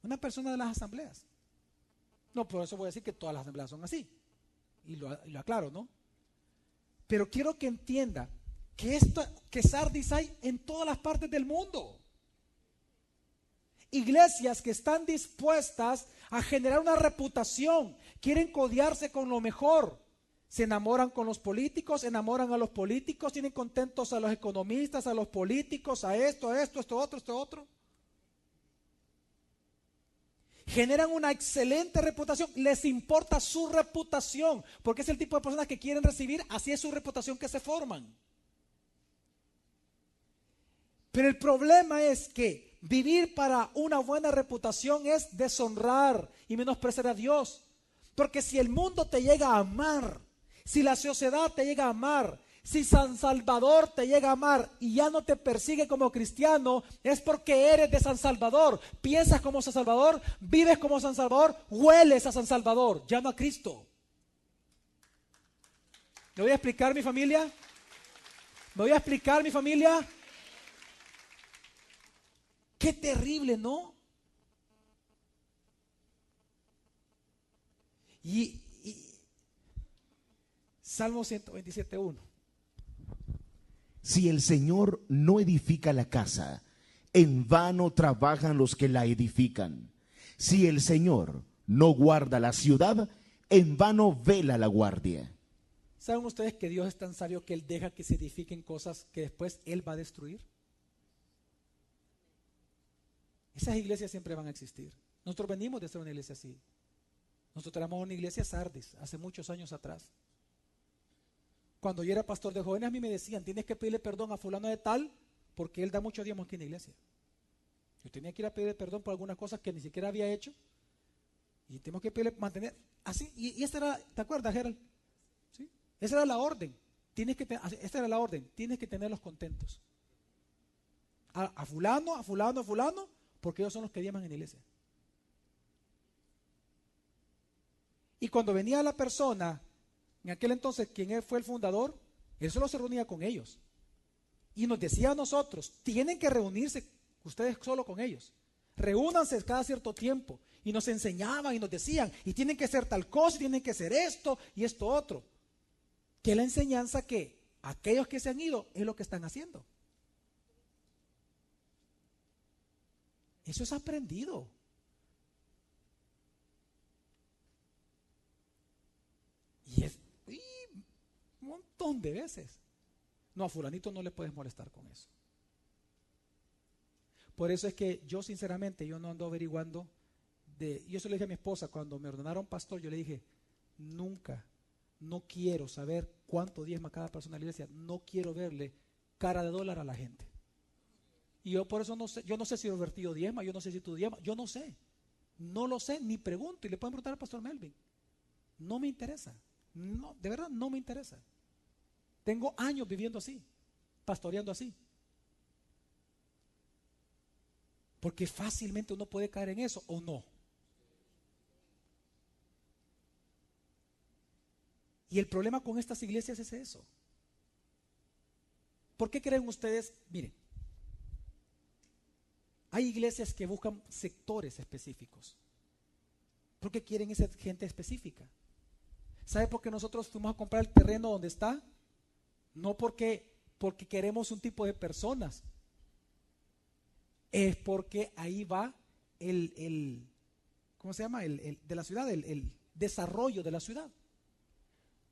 Una persona de las asambleas. No, por eso voy a decir que todas las asambleas son así. Y lo aclaro, ¿no? Pero quiero que entienda que Sardis hay en todas las partes del mundo. Iglesias que están dispuestas a generar una reputación, quieren codearse con lo mejor. Se enamoran con los políticos, enamoran a los políticos, tienen contentos a los economistas, a los políticos, a esto, esto otro. Generan una excelente reputación, les importa su reputación, porque es el tipo de personas que quieren recibir, así es su reputación que se forman. Pero el problema es que vivir para una buena reputación es deshonrar y menospreciar a Dios. Porque si el mundo te llega a amar, si la sociedad te llega a amar, si San Salvador te llega a amar y ya no te persigue como cristiano, es porque eres de San Salvador, piensas como San Salvador, vives como San Salvador, hueles a San Salvador, ya no a Cristo. ¿Me voy a explicar, mi familia? Qué terrible, ¿no? Y Salmo 127:1. Si el Señor no edifica la casa, en vano trabajan los que la edifican. Si el Señor no guarda la ciudad, en vano vela la guardia. ¿Saben ustedes que Dios es tan sabio que Él deja que se edifiquen cosas que después Él va a destruir? Esas iglesias siempre van a existir. Nosotros venimos de ser una iglesia así. Nosotros éramos una iglesia Sardis hace muchos años atrás. Cuando yo era pastor de jóvenes, a mí me decían, tienes que pedirle perdón a fulano de tal porque él da mucho diezmo aquí en la iglesia. Yo tenía que ir a pedirle perdón por algunas cosas que ni siquiera había hecho y tenemos que pedirle, mantener así. Y esta era, ¿te acuerdas, Gerald? ¿Sí? Esa era la orden. Esta era la orden. Tienes que tenerlos contentos. A fulano, porque ellos son los que diezman en la iglesia. Y cuando venía la persona, en aquel entonces, quien fue el fundador, él solo se reunía con ellos. Y nos decía a nosotros, tienen que reunirse ustedes solo con ellos. Reúnanse cada cierto tiempo. Y nos enseñaban y nos decían, y tienen que hacer tal cosa, y tienen que hacer esto y esto otro. Que la enseñanza que aquellos que se han ido es lo que están haciendo. Eso es aprendido. Y es un montón de veces. No, a fulanito no le puedes molestar con eso. Por eso es que yo sinceramente, yo no ando averiguando yo se lo dije a mi esposa cuando me ordenaron pastor, yo le dije, nunca, no quiero saber cuánto diezma cada persona en la iglesia, no quiero verle cara de dólar a la gente. Y yo por eso no sé, yo no sé si Robertillo diezma, yo no sé si tú diezmas, yo no sé, no lo sé, ni pregunto, y le pueden preguntar al pastor Melvin. No me interesa, no, de verdad no me interesa. Tengo años viviendo así, pastoreando así. Porque fácilmente uno puede caer en eso o no. Y el problema con estas iglesias es eso. ¿Por qué creen ustedes? Miren, hay iglesias que buscan sectores específicos. Porque quieren esa gente específica. ¿Sabe por qué nosotros fuimos a comprar el terreno donde está? No porque queremos un tipo de personas. Es porque ahí va ¿cómo se llama? El de la ciudad, el desarrollo de la ciudad.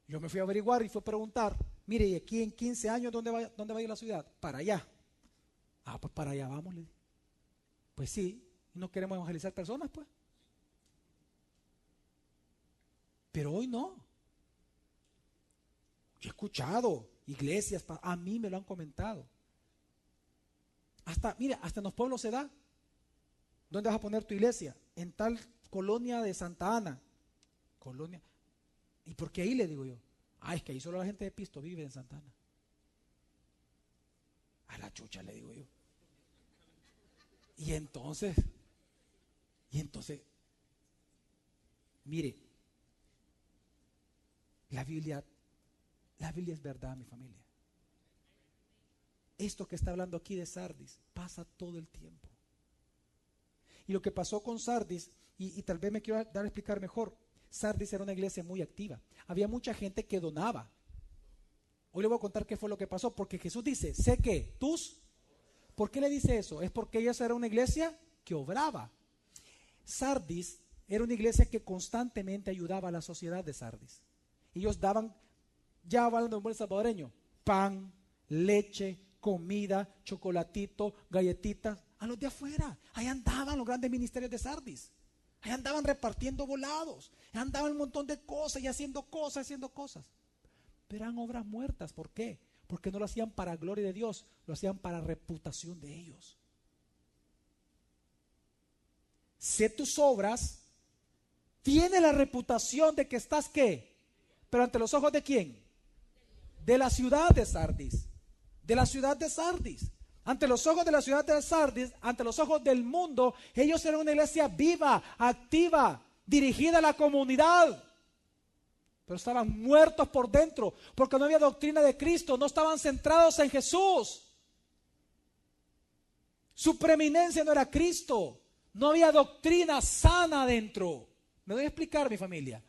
Yo me fui a averiguar y fui a preguntar, mire, ¿y aquí en 15 años dónde va a ir la ciudad? Para allá. Ah, pues para allá vamos, le dije. Pues sí, no queremos evangelizar personas, pues. Pero hoy no. Yo he escuchado iglesias, a mí me lo han comentado. Hasta en los pueblos se da. ¿Dónde vas a poner tu iglesia? En tal colonia de Santa Ana. Colonia. ¿Y por qué ahí, le digo yo? Es que ahí solo la gente de Pisto vive en Santa Ana. A la chucha, le digo yo. Y entonces, mire, la Biblia es verdad, mi familia. Esto que está hablando aquí de Sardis pasa todo el tiempo. Y lo que pasó con Sardis, y tal vez me quiero dar a explicar mejor, Sardis era una iglesia muy activa. Había mucha gente que donaba. Hoy le voy a contar qué fue lo que pasó, porque Jesús dice, sé que ¿por qué le dice eso? Es porque ella era una iglesia que obraba. Sardis era una iglesia que constantemente ayudaba a la sociedad de Sardis. Ellos daban, ya hablando de buen salvadoreño, pan, leche, comida, chocolatito, galletitas, a los de afuera. Ahí andaban los grandes ministerios de Sardis. Ahí andaban repartiendo volados. Ahí andaban un montón de cosas y haciendo cosas. Pero eran obras muertas. ¿Por qué? Porque no lo hacían para gloria de Dios, lo hacían para reputación de ellos. Sé tus obras, tiene la reputación de que estás ¿qué? Pero ante los ojos de ¿quién? De la ciudad de Sardis. De la ciudad de Sardis. Ante los ojos de la ciudad de Sardis, ante los ojos del mundo, ellos eran una iglesia viva, activa, dirigida a la comunidad. Pero estaban muertos por dentro, porque no había doctrina de Cristo, no estaban centrados en Jesús. Su preeminencia no era Cristo, no había doctrina sana adentro. ¿Me doy a explicar, mi familia?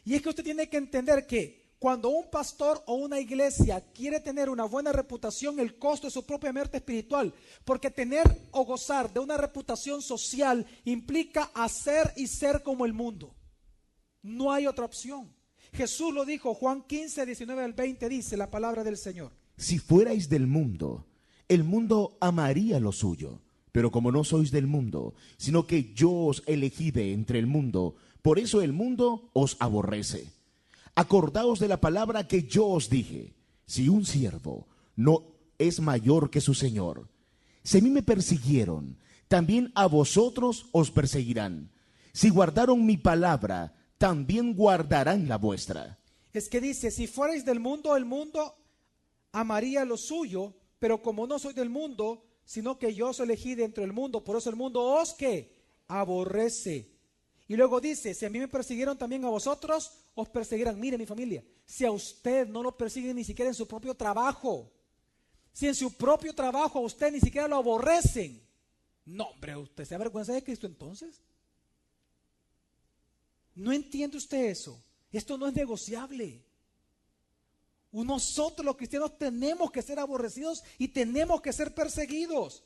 Y es que usted tiene que entender que cuando un pastor o una iglesia quiere tener una buena reputación, el costo es su propia muerte espiritual, porque tener o gozar de una reputación social implica hacer y ser como el mundo. No hay otra opción. Jesús lo dijo, Juan 15, 19 al 20 dice la palabra del Señor. Si fuerais del mundo, el mundo amaría lo suyo. Pero como no sois del mundo, sino que yo os elegí de entre el mundo, por eso el mundo os aborrece. Acordaos de la palabra que yo os dije. Si un siervo no es mayor que su señor, si a mí me persiguieron, también a vosotros os perseguirán. Si guardaron mi palabra, también guardarán la vuestra. Es que dice, si fuerais del mundo, el mundo amaría lo suyo, pero como no soy del mundo, sino que yo os elegí dentro del mundo, por eso el mundo os ¿qué? Aborrece. Y luego dice, si a mí me persiguieron, también a vosotros os perseguirán. Mire, mi familia, si a usted no lo persiguen ni siquiera en su propio trabajo, si en su propio trabajo a usted ni siquiera lo aborrecen, no, hombre, ¿usted se avergüenza de Cristo entonces? ¿No entiende usted eso? Esto no es negociable. Nosotros los cristianos tenemos que ser aborrecidos y tenemos que ser perseguidos.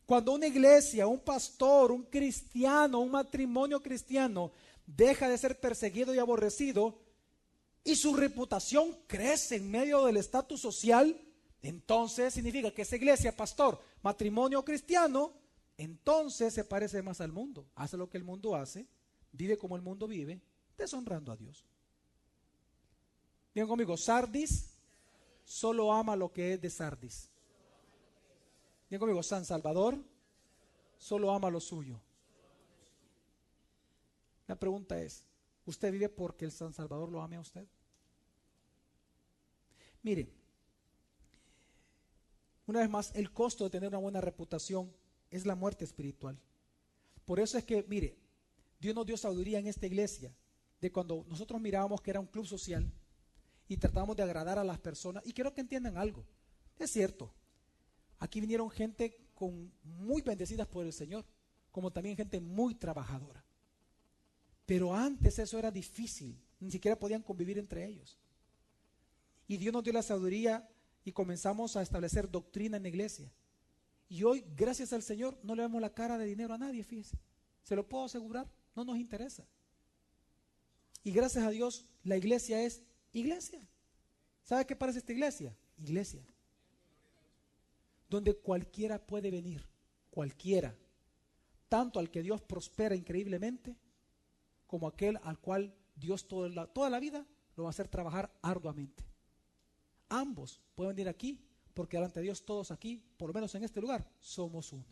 Cuando una iglesia, un pastor, un cristiano, un matrimonio cristiano deja de ser perseguido y aborrecido y su reputación crece en medio del estatus social, entonces significa que esa iglesia, pastor, matrimonio cristiano, entonces se parece más al mundo, hace lo que el mundo hace, vive como el mundo vive, deshonrando a Dios. Digan conmigo, Sardis solo ama lo que es de Sardis. Digan conmigo, San Salvador solo ama lo suyo. La pregunta es, ¿usted vive porque el San Salvador lo ame a usted? Mire, una vez más, el costo de tener una buena reputación es la muerte espiritual. Por eso es que, mire, Dios nos dio sabiduría en esta iglesia, de cuando nosotros mirábamos que era un club social y tratábamos de agradar a las personas. Y quiero que entiendan algo, es cierto, aquí vinieron gente muy bendecidas por el Señor, como también gente muy trabajadora. Pero antes eso era difícil, ni siquiera podían convivir entre ellos. Y Dios nos dio la sabiduría y comenzamos a establecer doctrina en la iglesia. Y hoy, gracias al Señor, no le damos la cara de dinero a nadie, fíjese. Se lo puedo asegurar, no nos interesa. Y gracias a Dios, la iglesia es iglesia. ¿Sabe qué parece esta iglesia? Iglesia. Donde cualquiera puede venir, cualquiera. Tanto al que Dios prospera increíblemente, como aquel al cual Dios toda la vida lo va a hacer trabajar arduamente. Ambos pueden venir aquí, porque delante de Dios todos aquí, por lo menos en este lugar, somos uno.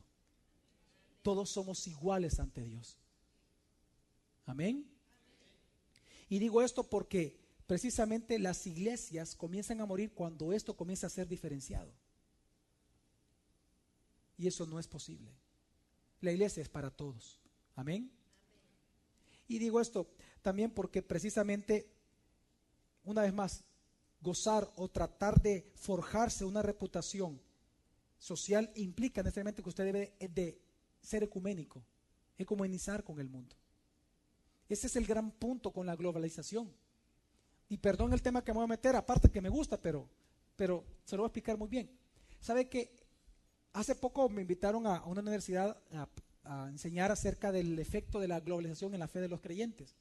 Todos somos iguales ante Dios. Amén. Y digo esto porque precisamente las iglesias comienzan a morir cuando esto comienza a ser diferenciado. Y eso no es posible. La iglesia es para todos. Amén. Y digo esto también porque precisamente, una vez más, gozar o tratar de forjarse una reputación social implica necesariamente que usted debe de ser ecuménico, ecumenizar con el mundo. Ese es el gran punto con la globalización. Y perdón el tema que me voy a meter, aparte que me gusta, pero se lo voy a explicar muy bien. ¿Sabe que hace poco me invitaron a una universidad a enseñar acerca del efecto de la globalización en la fe de los creyentes?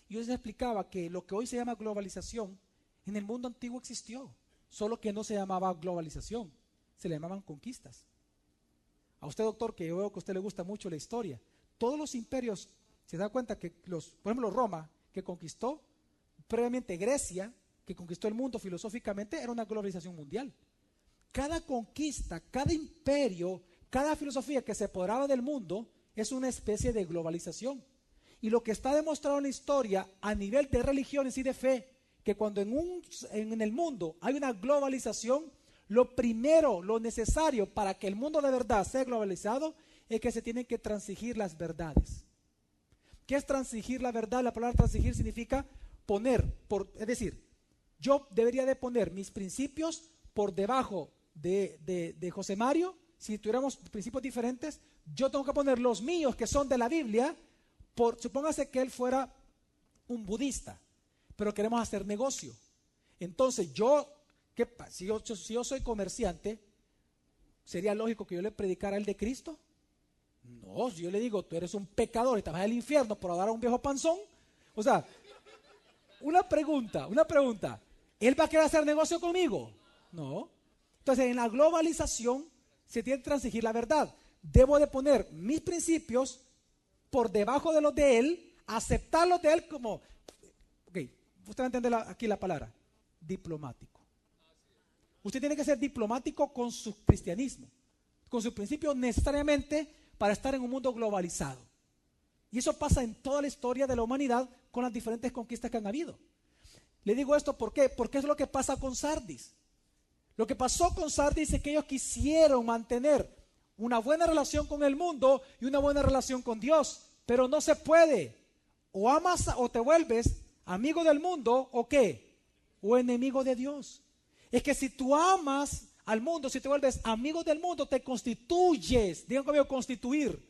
Y yo les explicaba que lo que hoy se llama globalización, en el mundo antiguo existió, solo que no se llamaba globalización, se le llamaban conquistas. A usted, doctor, que yo veo que a usted le gusta mucho la historia, todos los imperios, se da cuenta que por ejemplo Roma, que conquistó, previamente Grecia, que conquistó el mundo filosóficamente, era una globalización mundial. Cada conquista, cada imperio, cada filosofía que se apoderaba del mundo es una especie de globalización. Y lo que está demostrado en la historia a nivel de religiones y de fe, que cuando en el mundo hay una globalización, lo primero, lo necesario para que el mundo de verdad sea globalizado es que se tienen que transigir las verdades. ¿Qué es transigir la verdad? La palabra transigir significa poner, es decir, yo debería de poner mis principios por debajo de José Mario. Si tuviéramos principios diferentes, yo tengo que poner los míos que son de la Biblia, supóngase que él fuera un budista, pero queremos hacer negocio. Entonces si yo soy comerciante, ¿sería lógico que yo le predicara a él de Cristo? No, si yo le digo, tú eres un pecador y te vas al infierno por dar a un viejo panzón. O sea, una pregunta, ¿él va a querer hacer negocio conmigo? No. Entonces, en la globalización se tiene que transigir la verdad. Debo de poner mis principios por debajo de los de él, aceptarlos de él como, ok, usted va a entender aquí la palabra, diplomático. Usted tiene que ser diplomático con su cristianismo, con sus principios necesariamente para estar en un mundo globalizado. Y eso pasa en toda la historia de la humanidad con las diferentes conquistas que han habido. Le digo esto ¿por qué? Porque es lo que pasa con Sardis. Lo que pasó con Sardis es que ellos quisieron mantener una buena relación con el mundo y una buena relación con Dios, pero no se puede. O amas o te vuelves amigo del mundo, ¿o qué? O enemigo de Dios. Es que si tú amas al mundo, si te vuelves amigo del mundo, te constituyes, digan conmigo, constituir.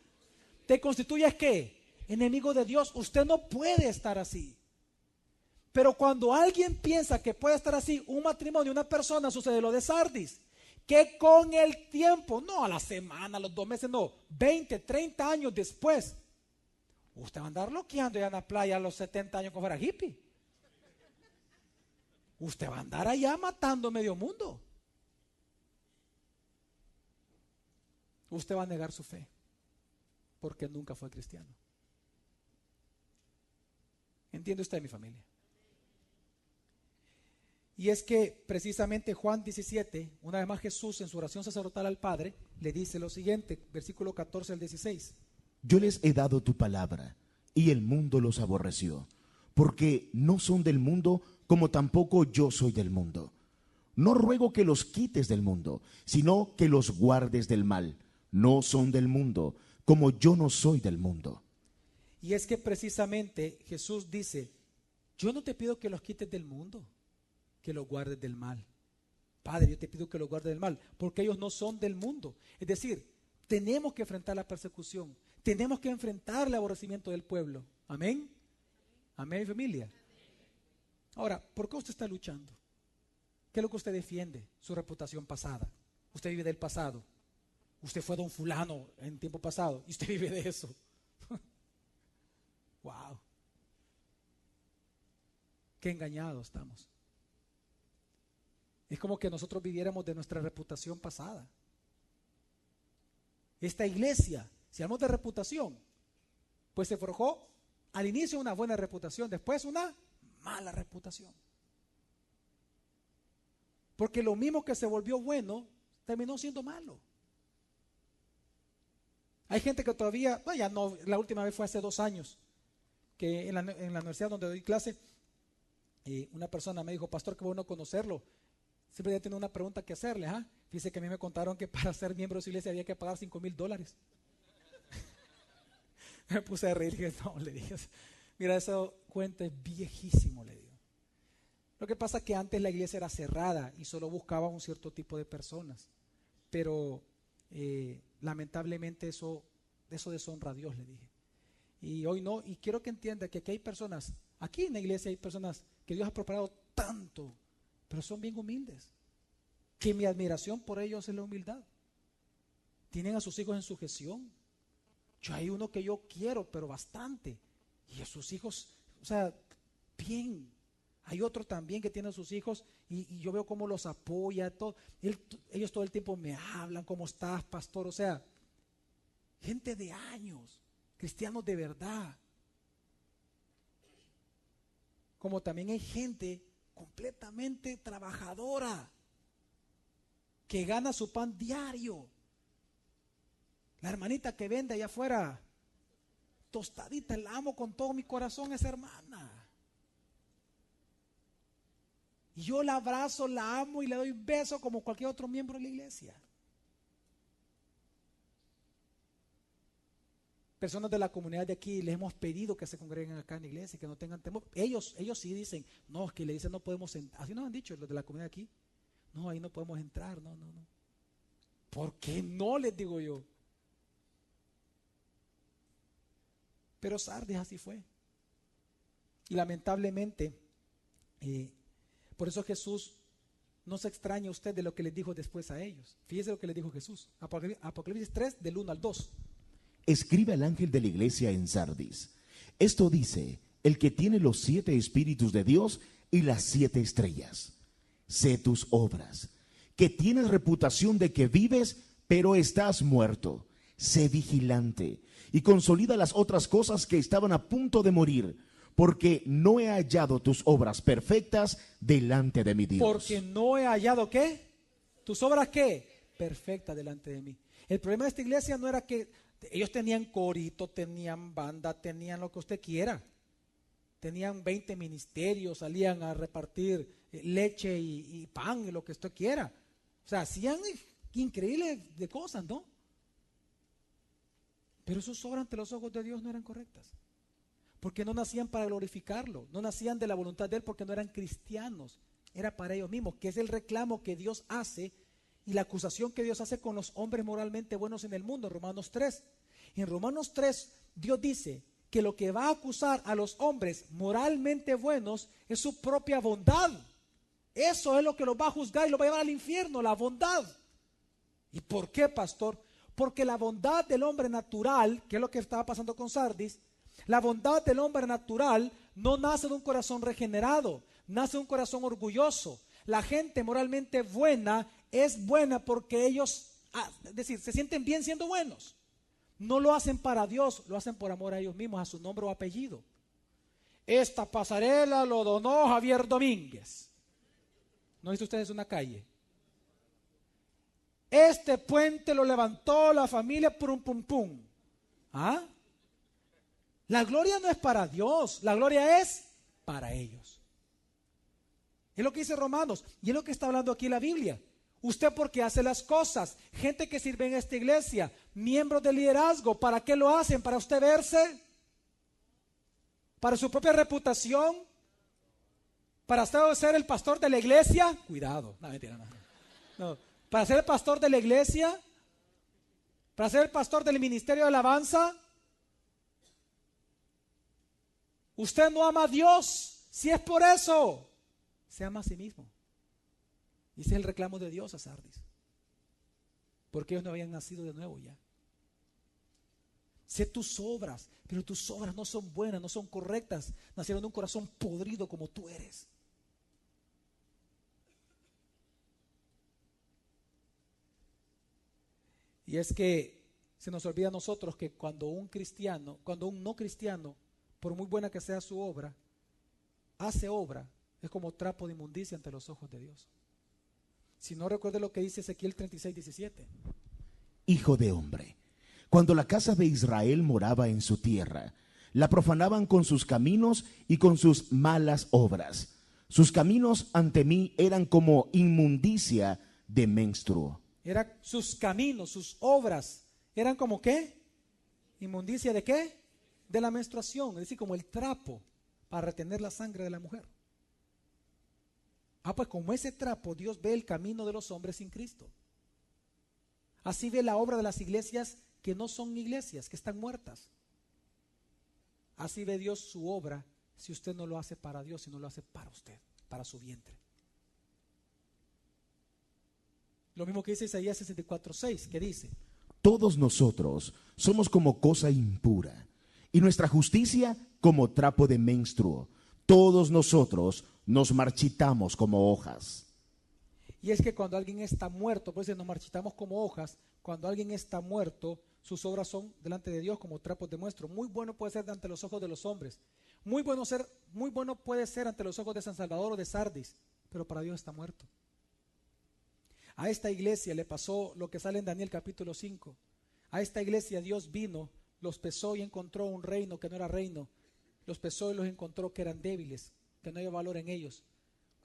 ¿Te constituyes qué? Enemigo de Dios. Usted no puede estar así. Pero cuando alguien piensa que puede estar así, un matrimonio, una persona, sucede lo de Sardis, que con el tiempo, no a la semana, a los 2 meses, no, 20, 30 años después, usted va a andar loqueando allá en la playa a los 70 años como fuera hippie. Usted va a andar allá matando medio mundo. Usted va a negar su fe porque nunca fue cristiano. ¿Entiende usted, mi familia? Y es que precisamente Juan 17, una vez más Jesús en su oración sacerdotal al Padre, le dice lo siguiente, versículo 14 al 16. Yo les he dado tu palabra, y el mundo los aborreció, porque no son del mundo, como tampoco yo soy del mundo. No ruego que los quites del mundo, sino que los guardes del mal. No son del mundo, como yo no soy del mundo. Y es que precisamente Jesús dice, yo no te pido que los quites del mundo, que los guardes del mal. Padre, yo te pido que los guardes del mal, porque ellos no son del mundo. Es decir, tenemos que enfrentar la persecución, tenemos que enfrentar el aborrecimiento del pueblo. Amén. Amén, familia. Ahora, ¿por qué usted está luchando? ¿Qué es lo que usted defiende? Su reputación pasada. Usted vive del pasado. Usted fue don fulano en tiempo pasado y usted vive de eso. Wow. Qué engañados estamos. Es como que nosotros viviéramos de nuestra reputación pasada. Esta iglesia, si hablamos de reputación, pues se forjó al inicio una buena reputación, después una mala reputación. Porque lo mismo que se volvió bueno, terminó siendo malo. Hay gente que todavía, ya no, la última vez fue hace 2 años, que en la universidad donde doy clase, una persona me dijo, pastor, qué bueno conocerlo. Siempre ya tengo una pregunta que hacerle, Fíjese que a mí me contaron que para ser miembro de su iglesia había que pagar $5,000. Me puse a reír y dije, no, le dije, mira, esa cuenta es viejísimo, le digo. Lo que pasa es que antes la iglesia era cerrada y solo buscaba un cierto tipo de personas, pero lamentablemente eso deshonra a Dios, le dije. Y hoy no, y quiero que entienda que aquí hay personas, aquí en la iglesia hay personas que Dios ha preparado tanto, pero son bien humildes, que mi admiración por ellos es la humildad. Tienen a sus hijos en sujeción. Yo hay uno que yo quiero, pero bastante, y a sus hijos, o sea, bien. Hay otro también que tiene a sus hijos y yo veo cómo los apoya, todo. Ellos todo el tiempo me hablan, ¿cómo estás, pastor? O sea, gente de años, cristianos de verdad. Como también hay gente completamente trabajadora, que gana su pan diario. La hermanita que vende allá afuera, tostadita, la amo con todo mi corazón, esa hermana. Y yo la abrazo, la amo y le doy beso como cualquier otro miembro de la iglesia. Personas de la comunidad de aquí les hemos pedido que se congreguen acá en la iglesia y que no tengan temor. Ellos sí dicen, no, es que le dicen no podemos entrar. Así nos han dicho los de la comunidad de aquí. No, ahí no podemos entrar, no. ¿Por qué no? Les digo yo. Pero Sardis así fue. Y lamentablemente, por eso Jesús no se extraña usted de lo que les dijo después a ellos. Fíjese lo que les dijo Jesús. Apocalipsis 3, del 1 al 2. Escribe al ángel de la iglesia en Sardis. Esto dice el que tiene los 7 espíritus de Dios y las 7 estrellas. Sé tus obras, que tienes reputación de que vives, pero estás muerto. Sé vigilante y consolida las otras cosas que estaban a punto de morir, porque no he hallado tus obras perfectas delante de mi Dios. Porque no he hallado, ¿qué? ¿Tus obras qué? Perfectas delante de mí. El problema de esta iglesia no era que ellos tenían corito, tenían banda, tenían lo que usted quiera. Tenían 20 ministerios, salían a repartir leche y pan y lo que usted quiera. O sea, hacían increíbles de cosas, ¿no? Pero sus obras ante los ojos de Dios no eran correctas. Porque no nacían para glorificarlo, no nacían de la voluntad de Él porque no eran cristianos. Era para ellos mismos, que es el reclamo que Dios hace y la acusación que Dios hace con los hombres moralmente buenos en el mundo, Romanos 3. En Romanos 3, Dios dice que lo que va a acusar a los hombres moralmente buenos es su propia bondad. Eso es lo que los va a juzgar y los va a llevar al infierno, la bondad. ¿Y por qué, pastor? Porque la bondad del hombre natural, que es lo que estaba pasando con Sardis, la bondad del hombre natural no nace de un corazón regenerado, nace de un corazón orgulloso. La gente moralmente buena es buena porque ellos, es decir, se sienten bien siendo buenos. No lo hacen para Dios, lo hacen por amor a ellos mismos, a su nombre o apellido. Esta pasarela lo donó Javier Domínguez. ¿No viste ustedes una calle? Este puente lo levantó la familia pum pum pum. ¿Ah? La gloria no es para Dios, la gloria es para ellos. Es lo que dice Romanos y es lo que está hablando aquí la Biblia. Usted porque hace las cosas, gente que sirve en esta iglesia, miembros de liderazgo, ¿para qué lo hacen? ¿Para usted verse? ¿Para su propia reputación? ¿Para usted ser el pastor de la iglesia? Cuidado, no, mentira, no. ¿Para ser el pastor de la iglesia? ¿Para ser el pastor del ministerio de alabanza? Usted no ama a Dios. Si es por eso, se ama a sí mismo. Y ese es el reclamo de Dios a Sardis. Porque ellos no habían nacido de nuevo ya. Sé tus obras, pero tus obras no son buenas, no son correctas. Nacieron de un corazón podrido como tú eres. Y es que se nos olvida a nosotros que cuando un no cristiano, por muy buena que sea su obra, hace obra, es como trapo de inmundicia ante los ojos de Dios. Si no, recuerde lo que dice Ezequiel 36:17. Hijo de hombre, cuando la casa de Israel moraba en su tierra, la profanaban con sus caminos y con sus malas obras. Sus caminos ante mí eran como inmundicia de menstruo. Era sus caminos, sus obras, eran como ¿qué? Inmundicia de ¿qué? De la menstruación, es decir, como el trapo para retener la sangre de la mujer. Pues como ese trapo, Dios ve el camino de los hombres sin Cristo. Así ve la obra de las iglesias que no son iglesias, que están muertas. Así ve Dios su obra si usted no lo hace para Dios, sino lo hace para usted, para su vientre. Lo mismo que dice Isaías 64:6, que dice: Todos nosotros somos como cosa impura, y nuestra justicia como trapo de menstruo. Todos nosotros nos marchitamos como hojas. Y es que cuando alguien está muerto, pues nos marchitamos como hojas. Cuando alguien está muerto, sus obras son delante de Dios como trapos de menstruo. Muy bueno puede ser ante los ojos de los hombres. Muy bueno puede ser ante los ojos de San Salvador o de Sardis, pero para Dios está muerto. A esta iglesia le pasó lo que sale en Daniel capítulo 5. A esta iglesia Dios vino, los pesó y encontró un reino que no era reino. Los pesó y los encontró que eran débiles, que no había valor en ellos.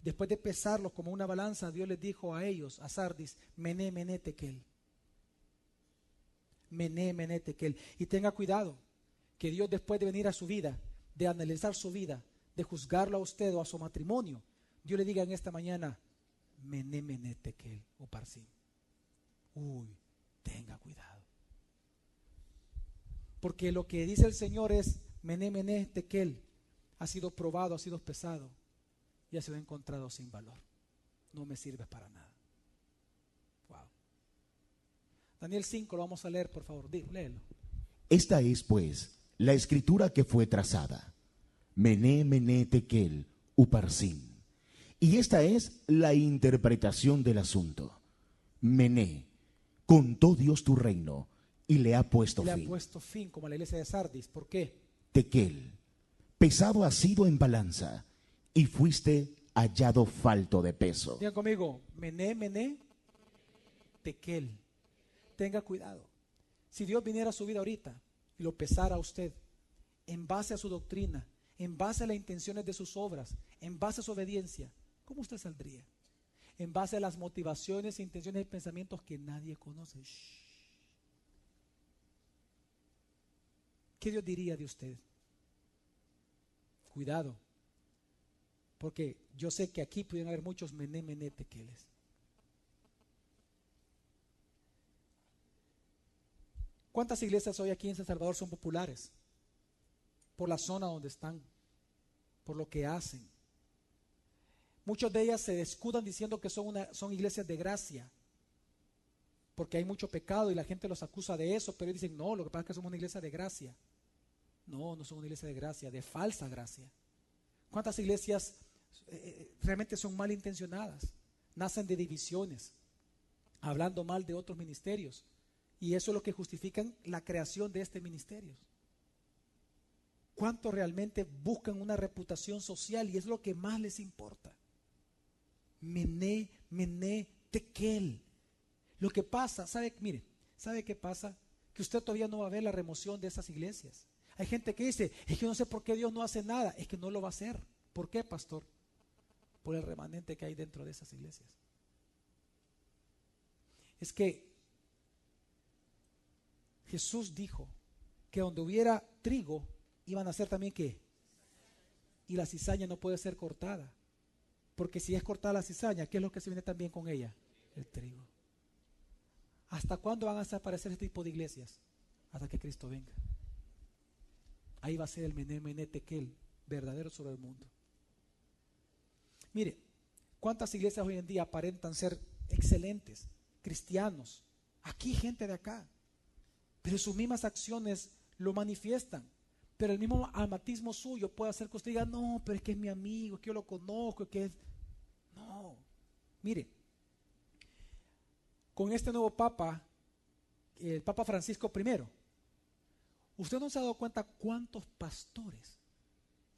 Después de pesarlos como una balanza, Dios les dijo a ellos, a Sardis: mené, mené, tekel. Mené, mené, tekel. Y tenga cuidado, que Dios, después de venir a su vida, de analizar su vida, de juzgarlo a usted o a su matrimonio, Dios le diga en esta mañana: mené, mené, tekel, o parsim. Tenga cuidado. Porque lo que dice el Señor es: mené, mené, tekel. Ha sido probado, ha sido pesado y ha sido encontrado sin valor. No me sirve para nada. Wow. Daniel 5 lo vamos a leer, por favor. Léelo. Esta es, pues, la escritura que fue trazada. Mené, mené, tekel, uparsim. Y esta es la interpretación del asunto. Mené, contó Dios tu reino y le ha puesto fin. Le ha puesto fin, como a la iglesia de Sardis. ¿Por qué? Tekel, pesado has sido en balanza y fuiste hallado falto de peso. Digan conmigo: mené, mené, tekel. Tenga cuidado. Si Dios viniera a su vida ahorita y lo pesara a usted en base a su doctrina, en base a las intenciones de sus obras, en base a su obediencia, ¿cómo usted saldría? En base a las motivaciones, intenciones y pensamientos que nadie conoce. ¿Qué Dios diría de usted? Cuidado, porque yo sé que aquí pudieran haber muchos mené, mené, tekeles. ¿Cuántas iglesias hoy aquí en San Salvador son populares? Por la zona donde están, por lo que hacen. Muchas de ellas se escudan diciendo que son iglesias de gracia, porque hay mucho pecado y la gente los acusa de eso, pero ellos dicen: no, lo que pasa es que somos una iglesia de gracia. No, no son una iglesia de gracia, de falsa gracia. ¿Cuántas iglesias realmente son malintencionadas? Nacen de divisiones, hablando mal de otros ministerios, y eso es lo que justifican la creación de este ministerio. ¿Cuántos realmente buscan una reputación social y es lo que más les importa? Mené, mené, tekel. Lo que pasa, ¿sabe qué pasa? Que usted todavía no va a ver la remoción de esas iglesias. Hay gente que dice: es que no sé por qué Dios no hace nada. Es que no lo va a hacer. ¿Por qué, pastor? Por el remanente que hay dentro de esas iglesias. Es que Jesús dijo que donde hubiera trigo, iban a hacer también ¿qué? Y la cizaña no puede ser cortada. Porque si es cortada la cizaña, ¿qué es lo que se viene también con ella? El trigo. ¿Hasta cuándo van a desaparecer este tipo de iglesias? Hasta que Cristo venga. Ahí va a ser el mené, mené, tekel verdadero sobre el mundo. Mire, ¿cuántas iglesias hoy en día aparentan ser excelentes, cristianos? Aquí gente de acá, pero sus mismas acciones lo manifiestan. Pero el mismo amatismo suyo puede hacer que usted diga: no, pero es que es mi amigo, es que yo lo conozco, que es... No, mire, con este nuevo Papa, el Papa Francisco I, ¿usted no se ha dado cuenta cuántos pastores,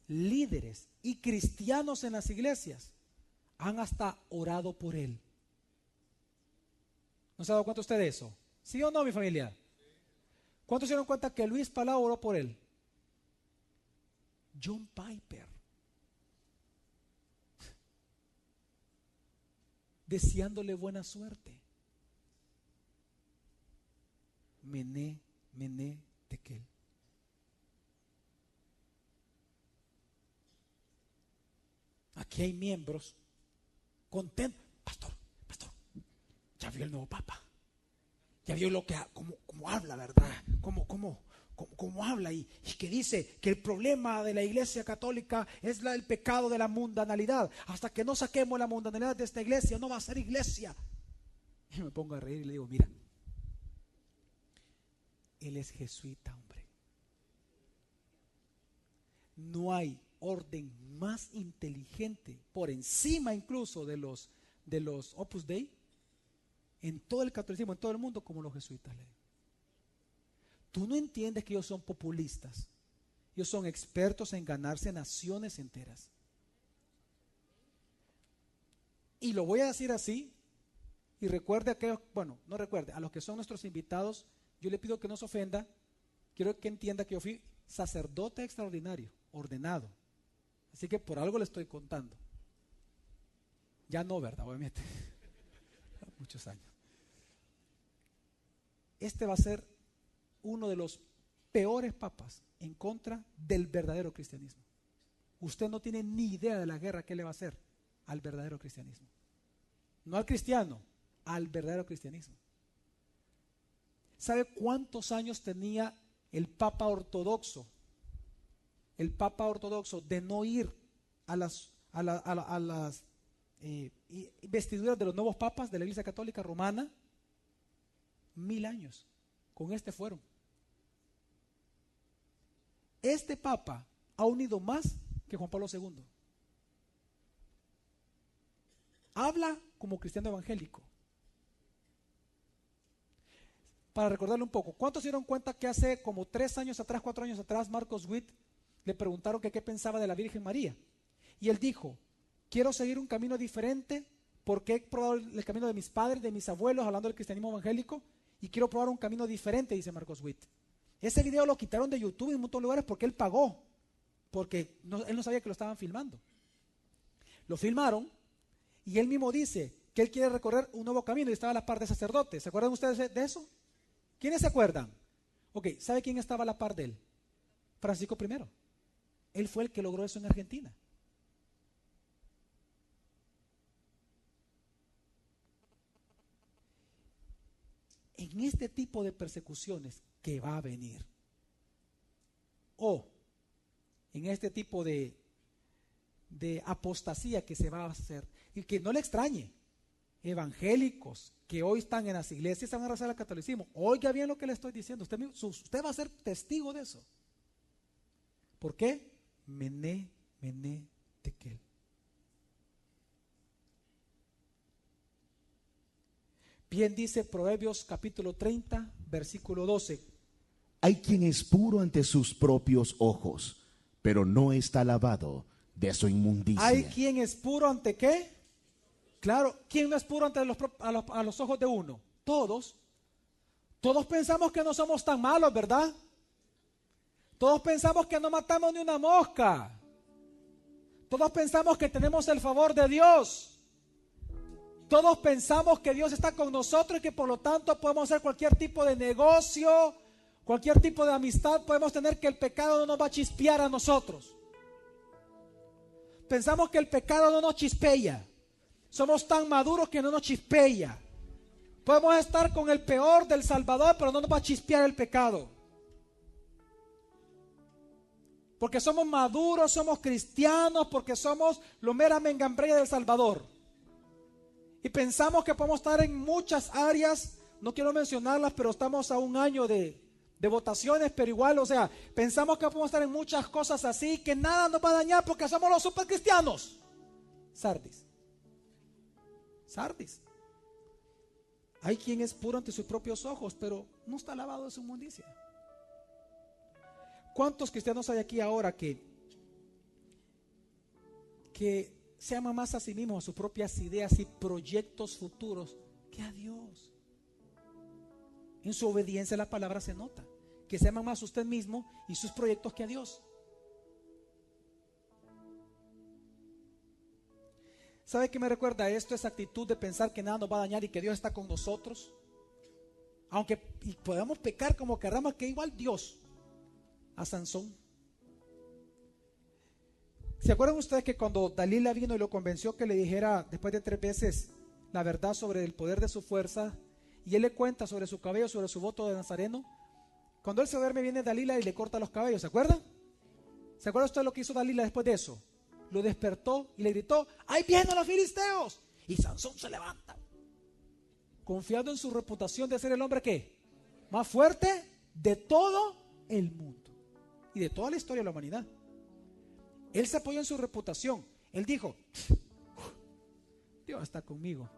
líderes y cristianos en las iglesias han hasta orado por él? ¿No se ha dado cuenta usted de eso? ¿Sí o no, mi familia? ¿Cuántos se dieron cuenta que Luis Palau oró por él? John Piper. deseándole buena suerte. Mené, mené, tekel. Aquí hay miembros contentos. Pastor, ya vio el nuevo papa. Ya vio lo que cómo habla, ¿verdad? Cómo habla y que dice que el problema de la iglesia católica es el pecado de la mundanalidad. Hasta que no saquemos la mundanalidad de esta iglesia, no va a ser iglesia. Y me pongo a reír y le digo, mira, él es jesuita, hombre. No hay orden más inteligente, por encima incluso de los Opus Dei, en todo el catolicismo, en todo el mundo, como los jesuitas. Tú no entiendes que ellos son populistas. Ellos son expertos en ganarse naciones enteras. Y lo voy a decir así, y recuerde a aquellos, bueno, no recuerde, a los que son nuestros invitados, yo le pido que no se ofenda. Quiero que entienda que yo fui sacerdote extraordinario, ordenado. Así que por algo le estoy contando. Ya no, ¿verdad? Obviamente. Muchos años. Este va a ser uno de los peores papas en contra del verdadero cristianismo. Usted no tiene ni idea de la guerra que le va a hacer al verdadero cristianismo. No al cristiano, al verdadero cristianismo. ¿Sabe cuántos años tenía el Papa ortodoxo? El Papa ortodoxo de no ir a las investiduras de los nuevos papas de la Iglesia Católica Romana. 1000 años. Con este fueron. Este Papa ha unido más que Juan Pablo II. Habla como cristiano evangélico. Para recordarle un poco, ¿cuántos se dieron cuenta que hace como 3 años atrás, 4 años atrás, Marcos Witt le preguntaron que qué pensaba de la Virgen María? Y él dijo, quiero seguir un camino diferente porque he probado el camino de mis padres, de mis abuelos, hablando del cristianismo evangélico, y quiero probar un camino diferente, dice Marcos Witt. Ese video lo quitaron de YouTube en un montón de lugares porque él pagó, porque él no sabía que lo estaban filmando. Lo filmaron y él mismo dice que él quiere recorrer un nuevo camino y estaba a la par de sacerdotes. ¿Se acuerdan ustedes de eso? ¿Quiénes se acuerdan? Ok, ¿sabe quién estaba a la par de él? Francisco I. Él fue el que logró eso en Argentina. En este tipo de persecuciones que va a venir, o en este tipo de apostasía que se va a hacer, y que no le extrañe, evangélicos que hoy están en las iglesias van a rezar al catolicismo. Oiga bien lo que le estoy diciendo, usted va a ser testigo de eso. ¿Por qué? Mené, mené, tekel. Bien dice Proverbios capítulo 30, versículo 12. Hay quien es puro ante sus propios ojos, pero no está lavado de su inmundicia. ¿Hay quien es puro ante qué? Claro, ¿quién no es puro ante a los ojos de uno? Todos. Todos pensamos que no somos tan malos, ¿verdad? Todos pensamos que no matamos ni una mosca. Todos pensamos que tenemos el favor de Dios. Todos pensamos que Dios está con nosotros y que por lo tanto podemos hacer cualquier tipo de negocio, cualquier tipo de amistad, podemos tener, que el pecado no nos va a chispear a nosotros. Pensamos que el pecado no nos chispea. Somos tan maduros que no nos chispea. Podemos estar con el peor del Salvador, pero no nos va a chispear el pecado. Porque somos maduros, somos cristianos, porque somos lo mera mengambrella del Salvador. Y pensamos que podemos estar en muchas áreas, no quiero mencionarlas, pero estamos a un año de votaciones, pero igual, o sea, pensamos que podemos estar en muchas cosas así, que nada nos va a dañar porque somos los super cristianos. Sardis. Hay quien es puro ante sus propios ojos, pero no está lavado de su inmundicia. ¿Cuántos cristianos hay aquí ahora que se aman más a sí mismos, a sus propias ideas y proyectos futuros que a Dios? En su obediencia a la palabra se nota que se aman más a usted mismo y sus proyectos que a Dios. ¿Sabe qué me recuerda esto? Esa actitud de pensar que nada nos va a dañar y que Dios está con nosotros. Aunque podamos pecar como querramos, que igual Dios. A Sansón. ¿Se acuerdan ustedes que cuando Dalila vino y lo convenció que le dijera después de 3 veces la verdad sobre el poder de su fuerza, y él le cuenta sobre su cabello, sobre su voto de nazareno? Cuando él se duerme viene Dalila y le corta los cabellos, ¿se acuerdan? ¿Se acuerdan ustedes lo que hizo Dalila después de eso? Lo despertó y le gritó: ¡ahí vienen los filisteos! Y Sansón se levanta, confiando en su reputación de ser el hombre ¿qué? Más fuerte de todo el mundo y de toda la historia de la humanidad. Él se apoyó en su reputación. Él dijo: Dios está conmigo.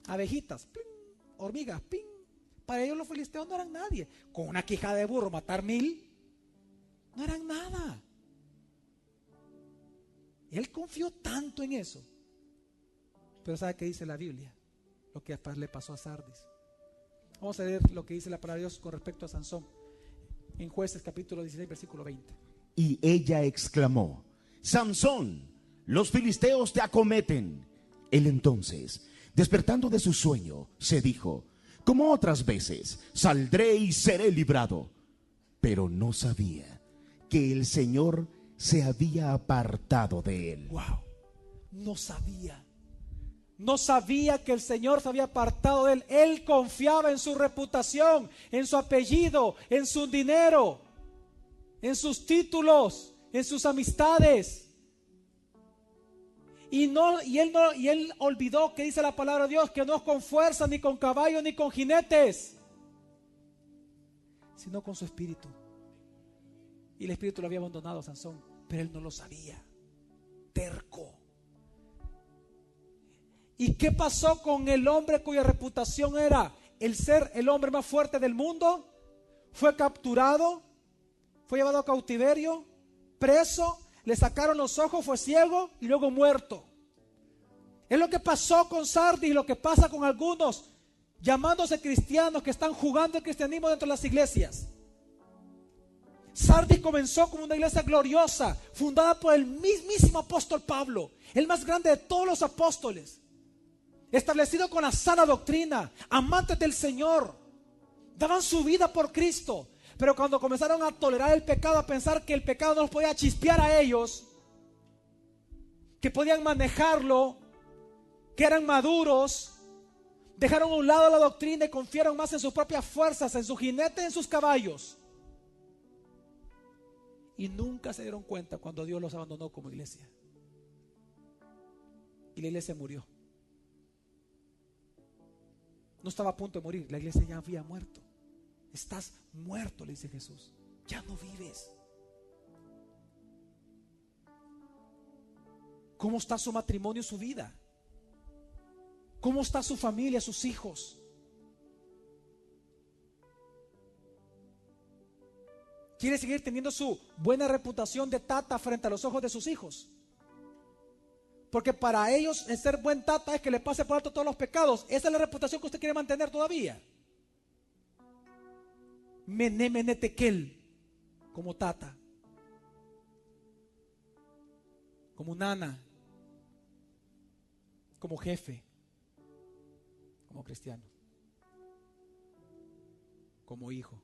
Abejitas, pling, hormigas, ping. Para ellos los filisteos no eran nadie. Con una quijada de burro matar 1000 no eran nada. Él confió tanto en eso. Pero ¿sabe qué dice la Biblia? Lo que le pasó a Sardis. Vamos a ver lo que dice la palabra de Dios con respecto a Sansón en Jueces capítulo 16 versículo 20. Y ella exclamó: Sansón, los filisteos te acometen. Él entonces, despertando de su sueño, se dijo: como otras veces, saldré y seré librado. Pero no sabía que el Señor se había apartado de él. Wow, no sabía. No sabía que el Señor se había apartado de él. Él confiaba en su reputación, en su apellido, en su dinero, en sus títulos, en sus amistades. Y él olvidó que dice la palabra de Dios que no es con fuerza, ni con caballos, ni con jinetes, sino con su espíritu. Y el espíritu lo había abandonado a Sansón, pero él no lo sabía. Terco. ¿Y qué pasó con el hombre cuya reputación era el ser el hombre más fuerte del mundo? Fue capturado, fue llevado a cautiverio, preso, le sacaron los ojos, fue ciego y luego muerto. Es lo que pasó con Sardis y lo que pasa con algunos llamándose cristianos que están jugando el cristianismo dentro de las iglesias. Sardis comenzó como una iglesia gloriosa, fundada por el mismísimo apóstol Pablo, el más grande de todos los apóstoles, establecido con la sana doctrina, amantes del Señor, daban su vida por Cristo. Pero cuando comenzaron a tolerar el pecado, a pensar que el pecado no los podía chispear a ellos, que podían manejarlo, que eran maduros, dejaron a un lado la doctrina y confiaron más en sus propias fuerzas, en sus jinetes, en sus caballos. Y nunca se dieron cuenta cuando Dios los abandonó como iglesia. Y la iglesia murió. No estaba a punto de morir, la iglesia ya había muerto. Estás muerto, le dice Jesús. Ya no vives. ¿Cómo está su matrimonio, su vida? ¿Cómo está su familia, sus hijos? ¿Quiere seguir teniendo su buena reputación de tata frente a los ojos de sus hijos? Porque para ellos el ser buen tata es que le pase por alto todos los pecados. Esa es la reputación que usted quiere mantener todavía. Mene tekel, como tata, como nana, como jefe, como cristiano, como hijo.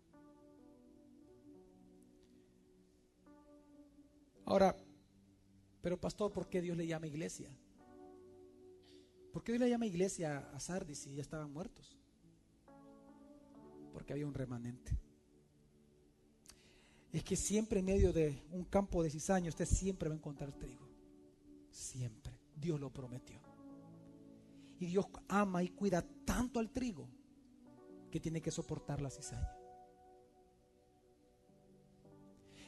Ahora, pero pastor, ¿por qué Dios le llama iglesia? ¿Por qué Dios le llama iglesia a Sardis si ya estaban muertos? Porque había un remanente. Es que siempre en medio de un campo de cizaña usted siempre va a encontrar trigo. Siempre. Dios lo prometió. Y Dios ama y cuida tanto al trigo que tiene que soportar la cizaña.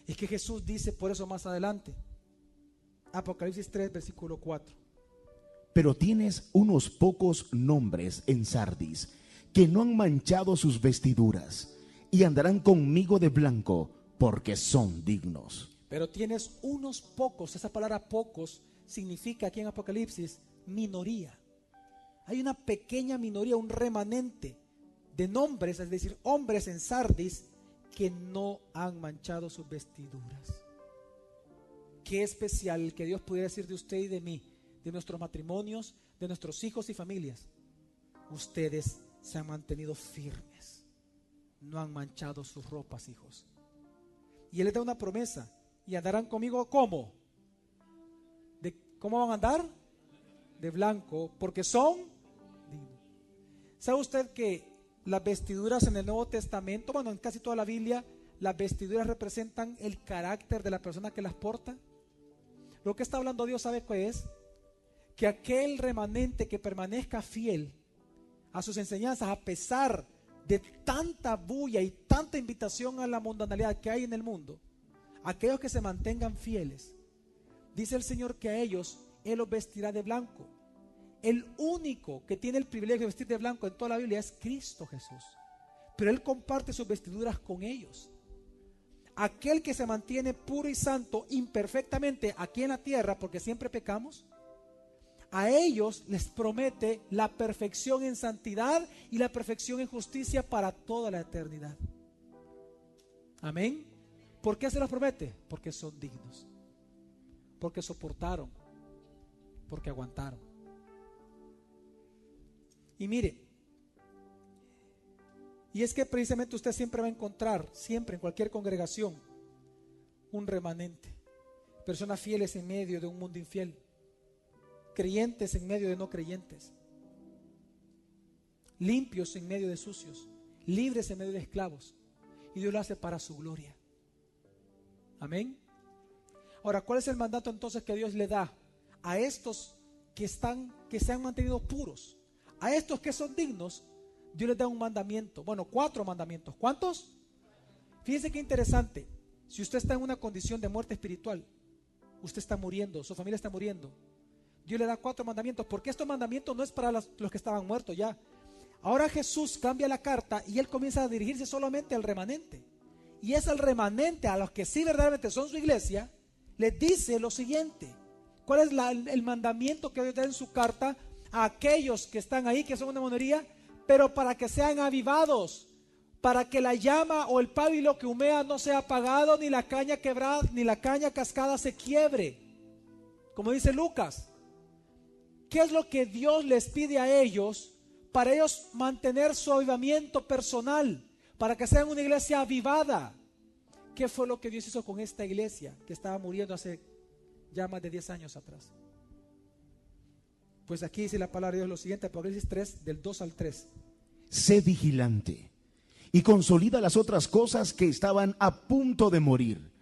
Es que Jesús dice por eso más adelante, Apocalipsis 3 versículo 4: pero tienes unos pocos nombres en Sardis que no han manchado sus vestiduras y andarán conmigo de blanco, porque son dignos. Pero tienes unos pocos. Esa palabra pocos significa aquí en Apocalipsis minoría. Hay una pequeña minoría, un remanente de nombres, es decir, hombres en Sardis que no han manchado sus vestiduras. Qué especial que Dios pudiera decir de usted y de mí: de nuestros matrimonios, de nuestros hijos y familias. Ustedes se han mantenido firmes, no han manchado sus ropas, hijos. Y Él les da una promesa: y andarán conmigo, ¿cómo? ¿Cómo van a andar? De blanco, porque son dignos. ¿Sabe usted que las vestiduras en el Nuevo Testamento, bueno, en casi toda la Biblia, las vestiduras representan el carácter de la persona que las porta? Lo que está hablando Dios, ¿sabe qué es? Que aquel remanente que permanezca fiel a sus enseñanzas, a pesar de tanta bulla y tanta invitación a la mundanalidad que hay en el mundo, aquellos que se mantengan fieles, dice el Señor que a ellos Él los vestirá de blanco. El único que tiene el privilegio de vestir de blanco en toda la Biblia es Cristo Jesús, pero Él comparte sus vestiduras con ellos. Aquel que se mantiene puro y santo imperfectamente aquí en la tierra, porque siempre pecamos, a ellos les promete la perfección en santidad y la perfección en justicia para toda la eternidad. Amén. ¿Por qué se los promete? Porque son dignos, porque soportaron, porque aguantaron. Y mire, y es que precisamente usted siempre va a encontrar, siempre en cualquier congregación, un remanente, personas fieles en medio de un mundo infiel, creyentes en medio de no creyentes, limpios en medio de sucios, libres en medio de esclavos, y Dios lo hace para su gloria. Amén. Ahora, ¿cuál es el mandato entonces que Dios le da a estos que se han mantenido puros? A estos que son dignos, Dios les da un mandamiento. Bueno, 4 mandamientos. ¿Cuántos? Fíjense qué interesante. Si usted está en una condición de muerte espiritual, usted está muriendo, su familia está muriendo, Dios le da 4 mandamientos, porque estos mandamientos no es para los que estaban muertos ya. Ahora Jesús cambia la carta y Él comienza a dirigirse solamente al remanente. Y es al remanente, a los que sí verdaderamente son su iglesia, les dice lo siguiente. ¿Cuál es el mandamiento que Dios da en su carta a aquellos que están ahí, que son una monería? Pero para que sean avivados, para que la llama o el pábilo que humea no sea apagado, ni la caña quebrada, ni la caña cascada se quiebre. Como dice Lucas, ¿qué es lo que Dios les pide a ellos para ellos mantener su avivamiento personal, para que sean una iglesia avivada? ¿Qué fue lo que Dios hizo con esta iglesia que estaba muriendo hace ya más de 10 años atrás? Pues aquí dice la palabra de Dios lo siguiente, Apocalipsis 3, del 2 al 3. Sé vigilante y consolida las otras cosas que estaban a punto de morir,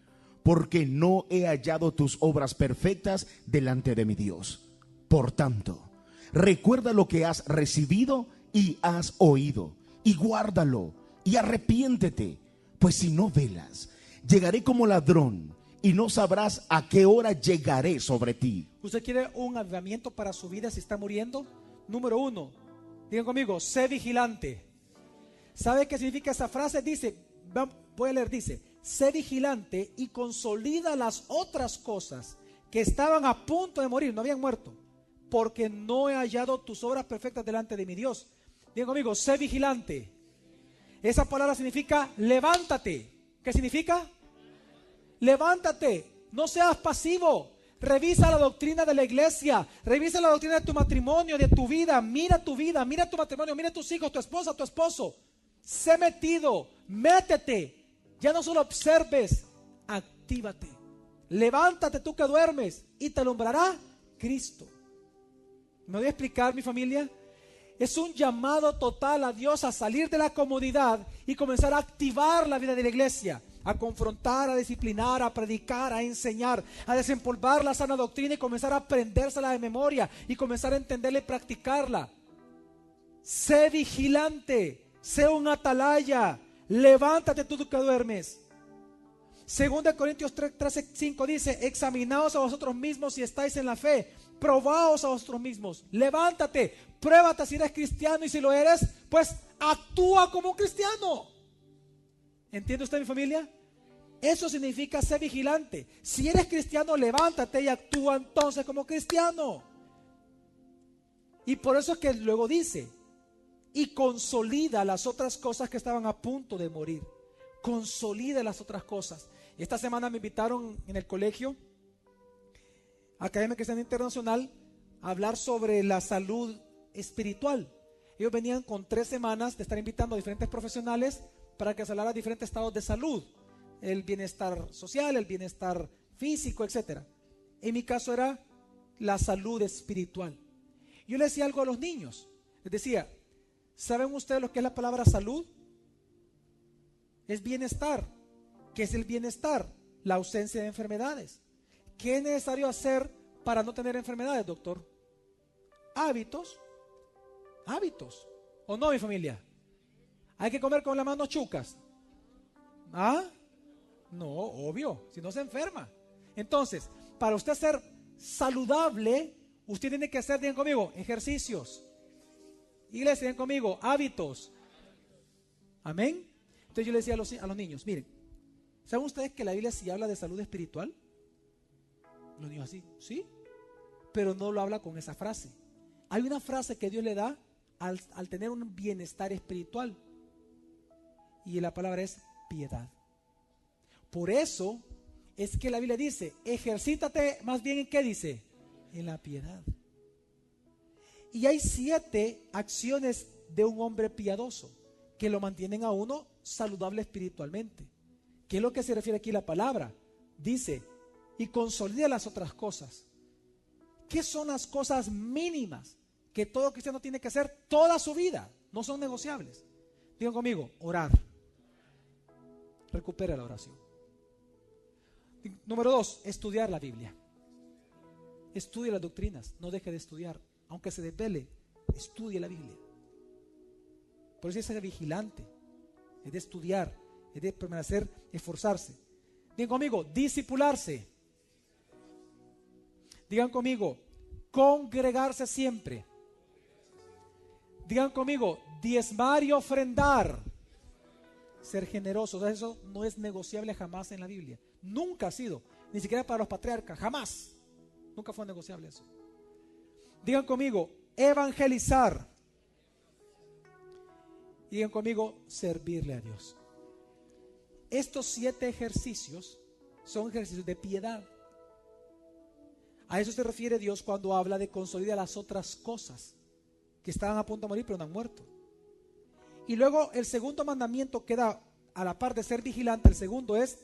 porque no he hallado tus obras perfectas delante de mi Dios. Por tanto, recuerda lo que has recibido y has oído, y guárdalo, y arrepiéntete, pues si no velas, llegaré como ladrón, y no sabrás a qué hora llegaré sobre ti. ¿Usted quiere un avivamiento para su vida si está muriendo? Número 1, digan conmigo, sé vigilante. ¿Sabe qué significa esa frase? Dice, voy a leer, dice, sé vigilante y consolida las otras cosas que estaban a punto de morir, no habían muerto, porque no he hallado tus obras perfectas delante de mi Dios. Digan conmigo, sé vigilante. Esa palabra significa levántate. ¿Qué significa? Levántate, no seas pasivo. Revisa la doctrina de la iglesia, revisa la doctrina de tu matrimonio, de tu vida, mira tu matrimonio, mira tus hijos, tu esposa, tu esposo. Sé metido, métete. Ya no solo observes, actívate. Levántate tú que duermes y te alumbrará Cristo. ¿Me voy a explicar, mi familia? Es un llamado total a Dios a salir de la comodidad y comenzar a activar la vida de la iglesia, a confrontar, a disciplinar, a predicar, a enseñar, a desempolvar la sana doctrina y comenzar a aprendérsela de memoria y comenzar a entenderla y practicarla. Sé vigilante, sé un atalaya, levántate tú que duermes. 2 Corintios 3:5 dice, examinaos a vosotros mismos si estáis en la fe, probaos a vosotros mismos, levántate, pruébate si eres cristiano y si lo eres, pues actúa como cristiano. ¿Entiende usted, mi familia? Eso significa ser vigilante. Si eres cristiano, levántate y actúa entonces como cristiano. Y por eso es que luego dice, y consolida las otras cosas que estaban a punto de morir. Consolida las otras cosas. Esta semana me invitaron en el colegio Academia Cristiana Internacional a hablar sobre la salud espiritual. Ellos venían con 3 semanas de estar invitando a diferentes profesionales para que se hablara de diferentes estados de salud, el bienestar social, el bienestar físico, etc. En mi caso era la salud espiritual. Yo le decía algo a los niños, les decía, ¿saben ustedes lo que es la palabra salud? Es bienestar. ¿Qué es el bienestar? La ausencia de enfermedades. ¿Qué es necesario hacer para no tener enfermedades, doctor? Hábitos. ¿O no, mi familia? ¿Hay que comer con las manos chucas? ¿Ah? No, obvio, si no se enferma. Entonces, para usted ser saludable, usted tiene que hacer, digan conmigo, ejercicios. Iglesia, digan conmigo, hábitos. Amén. Entonces yo le decía a los niños, miren, ¿saben ustedes que la Biblia sí habla de salud espiritual? Los niños así, sí, pero no lo habla con esa frase. Hay una frase que Dios le da al tener un bienestar espiritual, y la palabra es piedad. Por eso es que la Biblia dice, ejercítate más bien en ¿qué dice? En la piedad. Y hay 7 acciones de un hombre piadoso que lo mantienen a uno saludable espiritualmente. ¿Qué es lo que se refiere aquí la palabra? Dice, y consolida las otras cosas. ¿Qué son las cosas mínimas que todo cristiano tiene que hacer toda su vida? No son negociables. Digan conmigo, orar. Recupera la oración. Número 2, estudiar la Biblia. Estudie las doctrinas, no deje de estudiar. Aunque se desvele, estudie la Biblia. Por eso es ser vigilante, es de estudiar, es de permanecer, esforzarse. Digan conmigo, discipularse. Digan conmigo, congregarse siempre. Digan conmigo, diezmar y ofrendar. Ser generosos, eso no es negociable jamás en la Biblia. Nunca ha sido, ni siquiera para los patriarcas, jamás. Nunca fue negociable eso. Digan conmigo, evangelizar. Digan conmigo, servirle a Dios. Estos 7 ejercicios son ejercicios de piedad. A eso se refiere Dios cuando habla de consolidar las otras cosas que estaban a punto de morir pero no han muerto. Y luego el segundo mandamiento queda a la par de ser vigilante. El segundo es,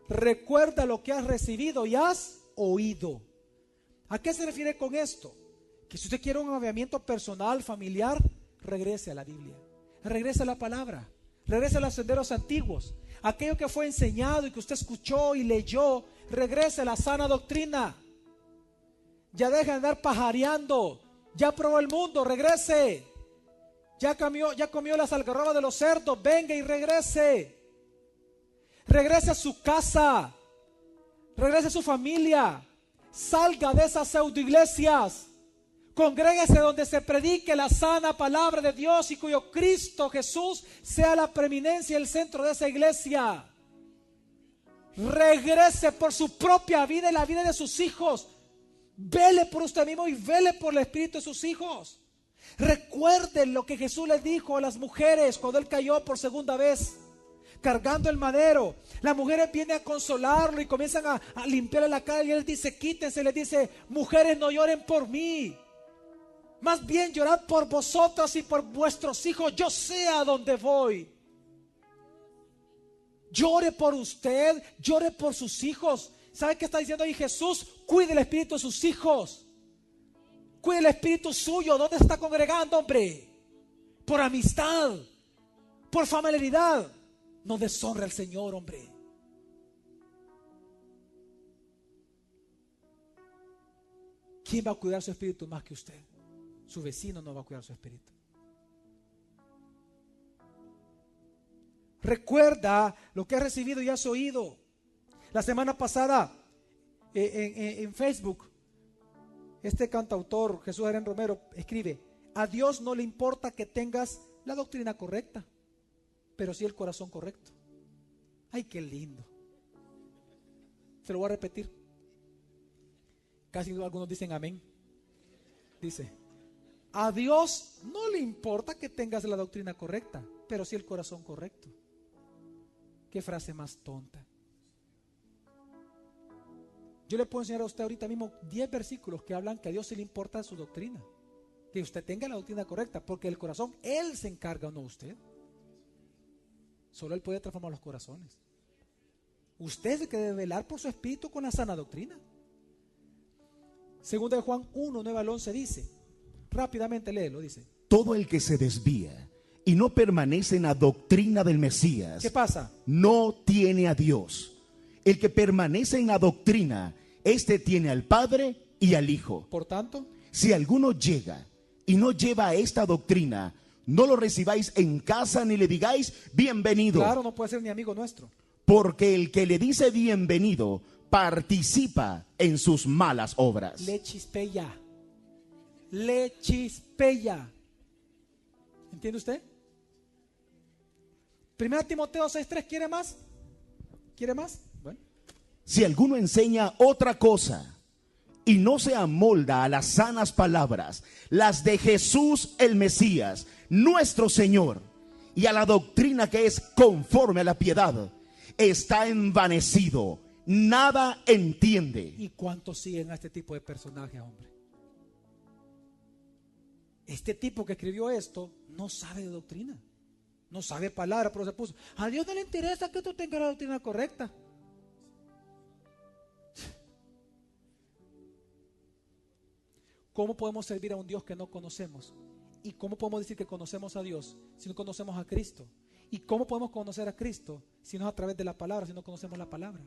recuerda lo que has recibido y has oído. ¿A qué se refiere con esto? Que si usted quiere un avivamiento personal, familiar, regrese a la Biblia, regrese a la palabra, regrese a los senderos antiguos. Aquello que fue enseñado y que usted escuchó y leyó, regrese a la sana doctrina. Ya deja de andar pajareando. Ya probó el mundo, regrese. Ya comió las algarrobas de los cerdos, venga y regrese. Regrese a su casa, regrese a su familia. Salga de esas pseudoiglesias. Congréguese donde se predique la sana palabra de Dios y cuyo Cristo Jesús sea la preeminencia y el centro de esa iglesia. Regrese por su propia vida y la vida de sus hijos. Vele por usted mismo y vele por el espíritu de sus hijos. Recuerden lo que Jesús les dijo a las mujeres cuando él cayó por segunda vez, cargando el madero. Las mujeres vienen a consolarlo y comienzan a limpiarle la cara y él dice, quítense, les dice, mujeres, no lloren por mí, más bien llorad por vosotras y por vuestros hijos. Yo sé a dónde voy. Llore por usted, llore por sus hijos. ¿Sabe qué está diciendo ahí Jesús? Cuide el espíritu de sus hijos, cuide el espíritu suyo. ¿Dónde está congregando, hombre? Por amistad, por familiaridad. No deshonre al Señor, hombre. ¿Quién va a cuidar su espíritu más que usted? Su vecino no va a cuidar su espíritu. Recuerda lo que has recibido y has oído. La semana pasada en Facebook, este cantautor Jesús Adrián Romero escribe: a Dios no le importa que tengas la doctrina correcta, pero sí el corazón correcto. Ay, qué lindo. Se lo voy a repetir. Casi algunos dicen amén. Dice: a Dios no le importa que tengas la doctrina correcta, pero sí el corazón correcto. Qué frase más tonta. Yo le puedo enseñar a usted ahorita mismo 10 versículos que hablan que a Dios sí le importa su doctrina, que usted tenga la doctrina correcta, porque el corazón Él se encarga, no usted. Solo Él puede transformar los corazones. Usted es el que debe velar por su espíritu con la sana doctrina. Segunda de Juan 1, 9 al 11 dice, rápidamente léelo, dice: todo el que se desvía y no permanece en la doctrina del Mesías, ¿qué pasa? no tiene a Dios. El que permanece en la doctrina, este tiene al Padre y al Hijo. Por tanto, si alguno llega y no lleva esta doctrina, no lo recibáis en casa ni le digáis bienvenido. claro, no puede ser ni amigo nuestro. Porque el que le dice bienvenido participa en sus malas obras. Le chispea. Le chispea. ¿Entiende usted? Primera Timoteo 6:3, ¿quiere más? ¿Quiere más? Bueno. Si alguno enseña otra cosa y no se amolda a las sanas palabras, las de Jesús el Mesías, nuestro Señor, y a la doctrina que es conforme a la piedad, está envanecido, nada entiende. ¿Y cuántos siguen a este tipo de personajes, hombre? Este tipo que escribió esto no sabe de doctrina, no sabe palabra, pero se puso: a Dios no le interesa que tú tengas la doctrina correcta. ¿Cómo podemos servir a un Dios que no conocemos? ¿Y cómo podemos decir que conocemos a Dios si no conocemos a Cristo? ¿Y cómo podemos conocer a Cristo si no es a través de la palabra, si no conocemos la palabra?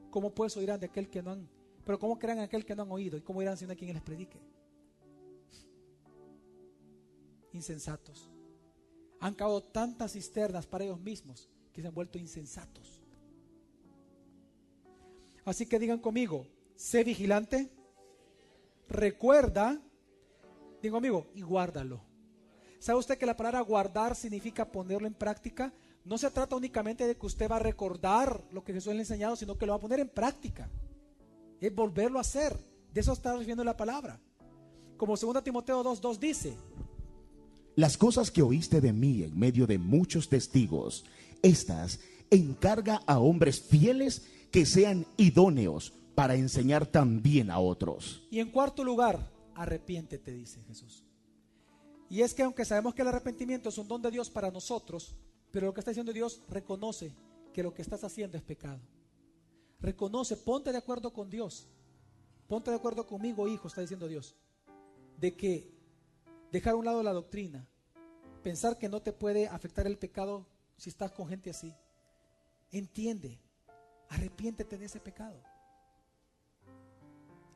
¿Cómo pues oirán de aquel que no han, pero cómo creerán en aquel que no han oído? ¿Y cómo irán si no hay quien les predique? Insensatos. Han cavado tantas cisternas para ellos mismos que se han vuelto insensatos. Así que digan conmigo: sé vigilante, recuerda, digo amigo, y guárdalo. ¿Sabe usted que la palabra guardar significa ponerlo en práctica? No se trata únicamente de que usted va a recordar lo que Jesús le ha enseñado, sino que lo va a poner en práctica. Es volverlo a hacer. De eso está refiriendo la palabra. Como 2 Timoteo 2:2 dice: las cosas que oíste de mí en medio de muchos testigos, estas encarga a hombres fieles que sean idóneos para enseñar también a otros. Y en cuarto lugar, arrepiéntete, dice Jesús. Y es que aunque sabemos que el arrepentimiento es un don de Dios para nosotros, pero lo que está diciendo Dios, reconoce que lo que estás haciendo es pecado. Reconoce, ponte de acuerdo con Dios. Ponte de acuerdo conmigo, hijo, está diciendo Dios, de que dejar a un lado la doctrina, pensar que no te puede afectar el pecado si estás con gente así. Entiende, arrepiéntete de ese pecado.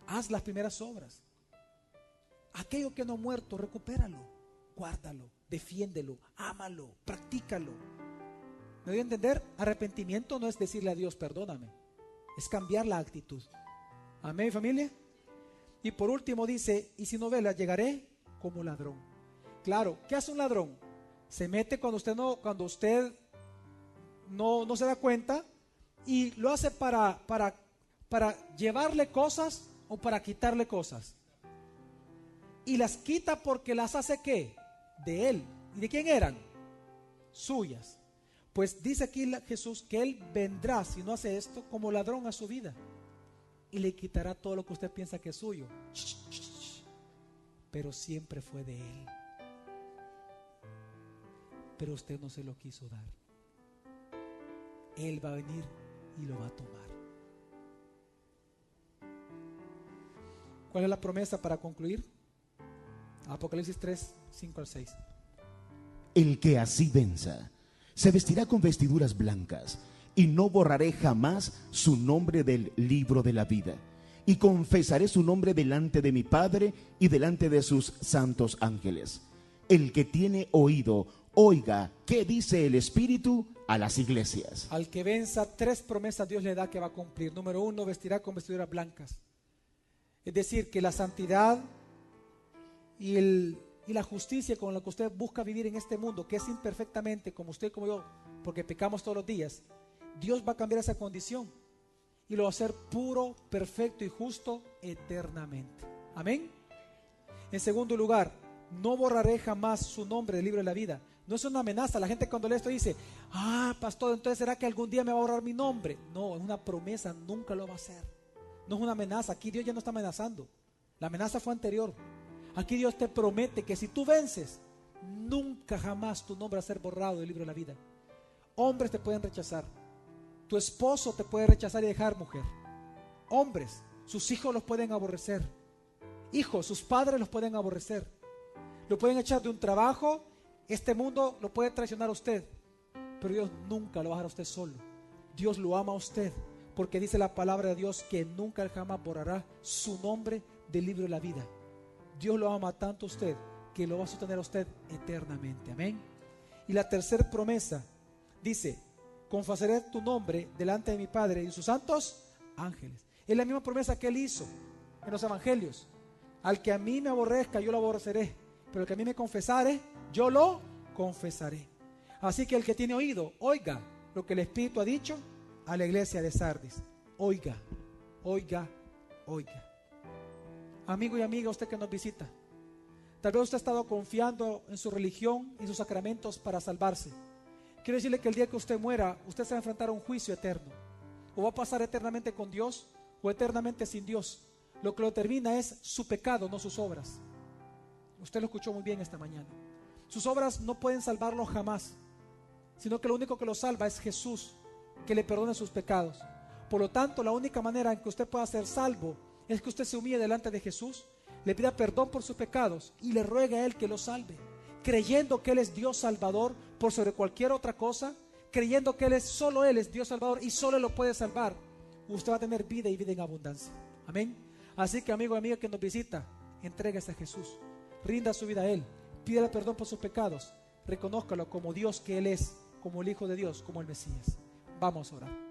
Haz las primeras obras. Aquello que no ha muerto, recupéralo, guárdalo, defiéndelo, ámalo, practícalo. ¿Me doy a entender? Arrepentimiento no es decirle a Dios perdóname, es cambiar la actitud. Amén, mi familia. Y por último dice: y si no velas, llegaré como ladrón. Claro, ¿qué hace un ladrón? Se mete cuando usted no se da cuenta, y lo hace para llevarle cosas o para quitarle cosas. Y las quita porque las hace ¿qué? De él. ¿Y de quién eran? Suyas. Pues dice aquí Jesús que Él vendrá, si no hace esto, como ladrón a su vida, y le quitará todo lo que usted piensa que es suyo. Pero siempre fue de Él. Pero usted no se lo quiso dar. Él va a venir y lo va a tomar. ¿Cuál es la promesa para concluir? Apocalipsis 3, 5 al 6. El que así venza se vestirá con vestiduras blancas, y no borraré jamás su nombre del libro de la vida, y confesaré su nombre delante de mi Padre y delante de sus santos ángeles. El que tiene oído, oiga qué dice el Espíritu a las iglesias. Al que venza, 3 promesas Dios le da que va a cumplir. Número 1, vestirá con vestiduras blancas. Es decir, que la santidad y la justicia con la que usted busca vivir en este mundo, que es imperfectamente como usted y como yo, porque pecamos todos los días, Dios va a cambiar esa condición y lo va a hacer puro, perfecto y justo eternamente. Amén. En segundo lugar, no borraré jamás su nombre del libro de la vida. No es una amenaza. La gente cuando lee esto dice: pastor, entonces ¿será que algún día me va a borrar mi nombre? No, es una promesa, nunca lo va a hacer. No es una amenaza. Aquí Dios ya no está amenazando. La amenaza fue anterior. Aquí Dios te promete que si tú vences, nunca jamás tu nombre va a ser borrado del libro de la vida. Hombres te pueden rechazar. Tu esposo te puede rechazar y dejar, mujer. Hombres, sus hijos los pueden aborrecer. Hijos, sus padres los pueden aborrecer. Lo pueden echar de un trabajo. Este mundo lo puede traicionar a usted. Pero Dios nunca lo va a dejar a usted solo. Dios lo ama a usted. Porque dice la palabra de Dios que nunca jamás borrará su nombre del libro de la vida. Dios lo ama tanto a usted que lo va a sostener a usted eternamente. Amén. Y la tercera promesa dice: confesaré tu nombre delante de mi Padre y sus santos ángeles. Es la misma promesa que Él hizo en los evangelios. Al que a mí me aborrezca, yo lo aborreceré, pero el que a mí me confesare, yo lo confesaré. Así que el que tiene oído, oiga lo que el Espíritu ha dicho a la iglesia de Sardis. Oiga, oiga, oiga. Amigo y amiga, usted que nos visita, tal vez usted ha estado confiando en su religión y sus sacramentos para salvarse. Quiero decirle que el día que usted muera, usted se va a enfrentar a un juicio eterno. O va a pasar eternamente con Dios o eternamente sin Dios. Lo que lo determina es su pecado, no sus obras. Usted lo escuchó muy bien esta mañana. Sus obras no pueden salvarlo jamás, sino que lo único que lo salva es Jesús, que le perdone sus pecados. Por lo tanto, la única manera en que usted pueda ser salvo es que usted se humille delante de Jesús, le pida perdón por sus pecados y le ruegue a Él que lo salve, creyendo que Él es Dios Salvador por sobre cualquier otra cosa, creyendo que solo Él es Dios Salvador y solo Él lo puede salvar. Usted va a tener vida y vida en abundancia. Amén. Así que, amigo y amiga que nos visita, entréguese a Jesús, rinda su vida a Él, pídele perdón por sus pecados, reconózcalo como Dios que Él es, como el Hijo de Dios, como el Mesías. Vamos a orar.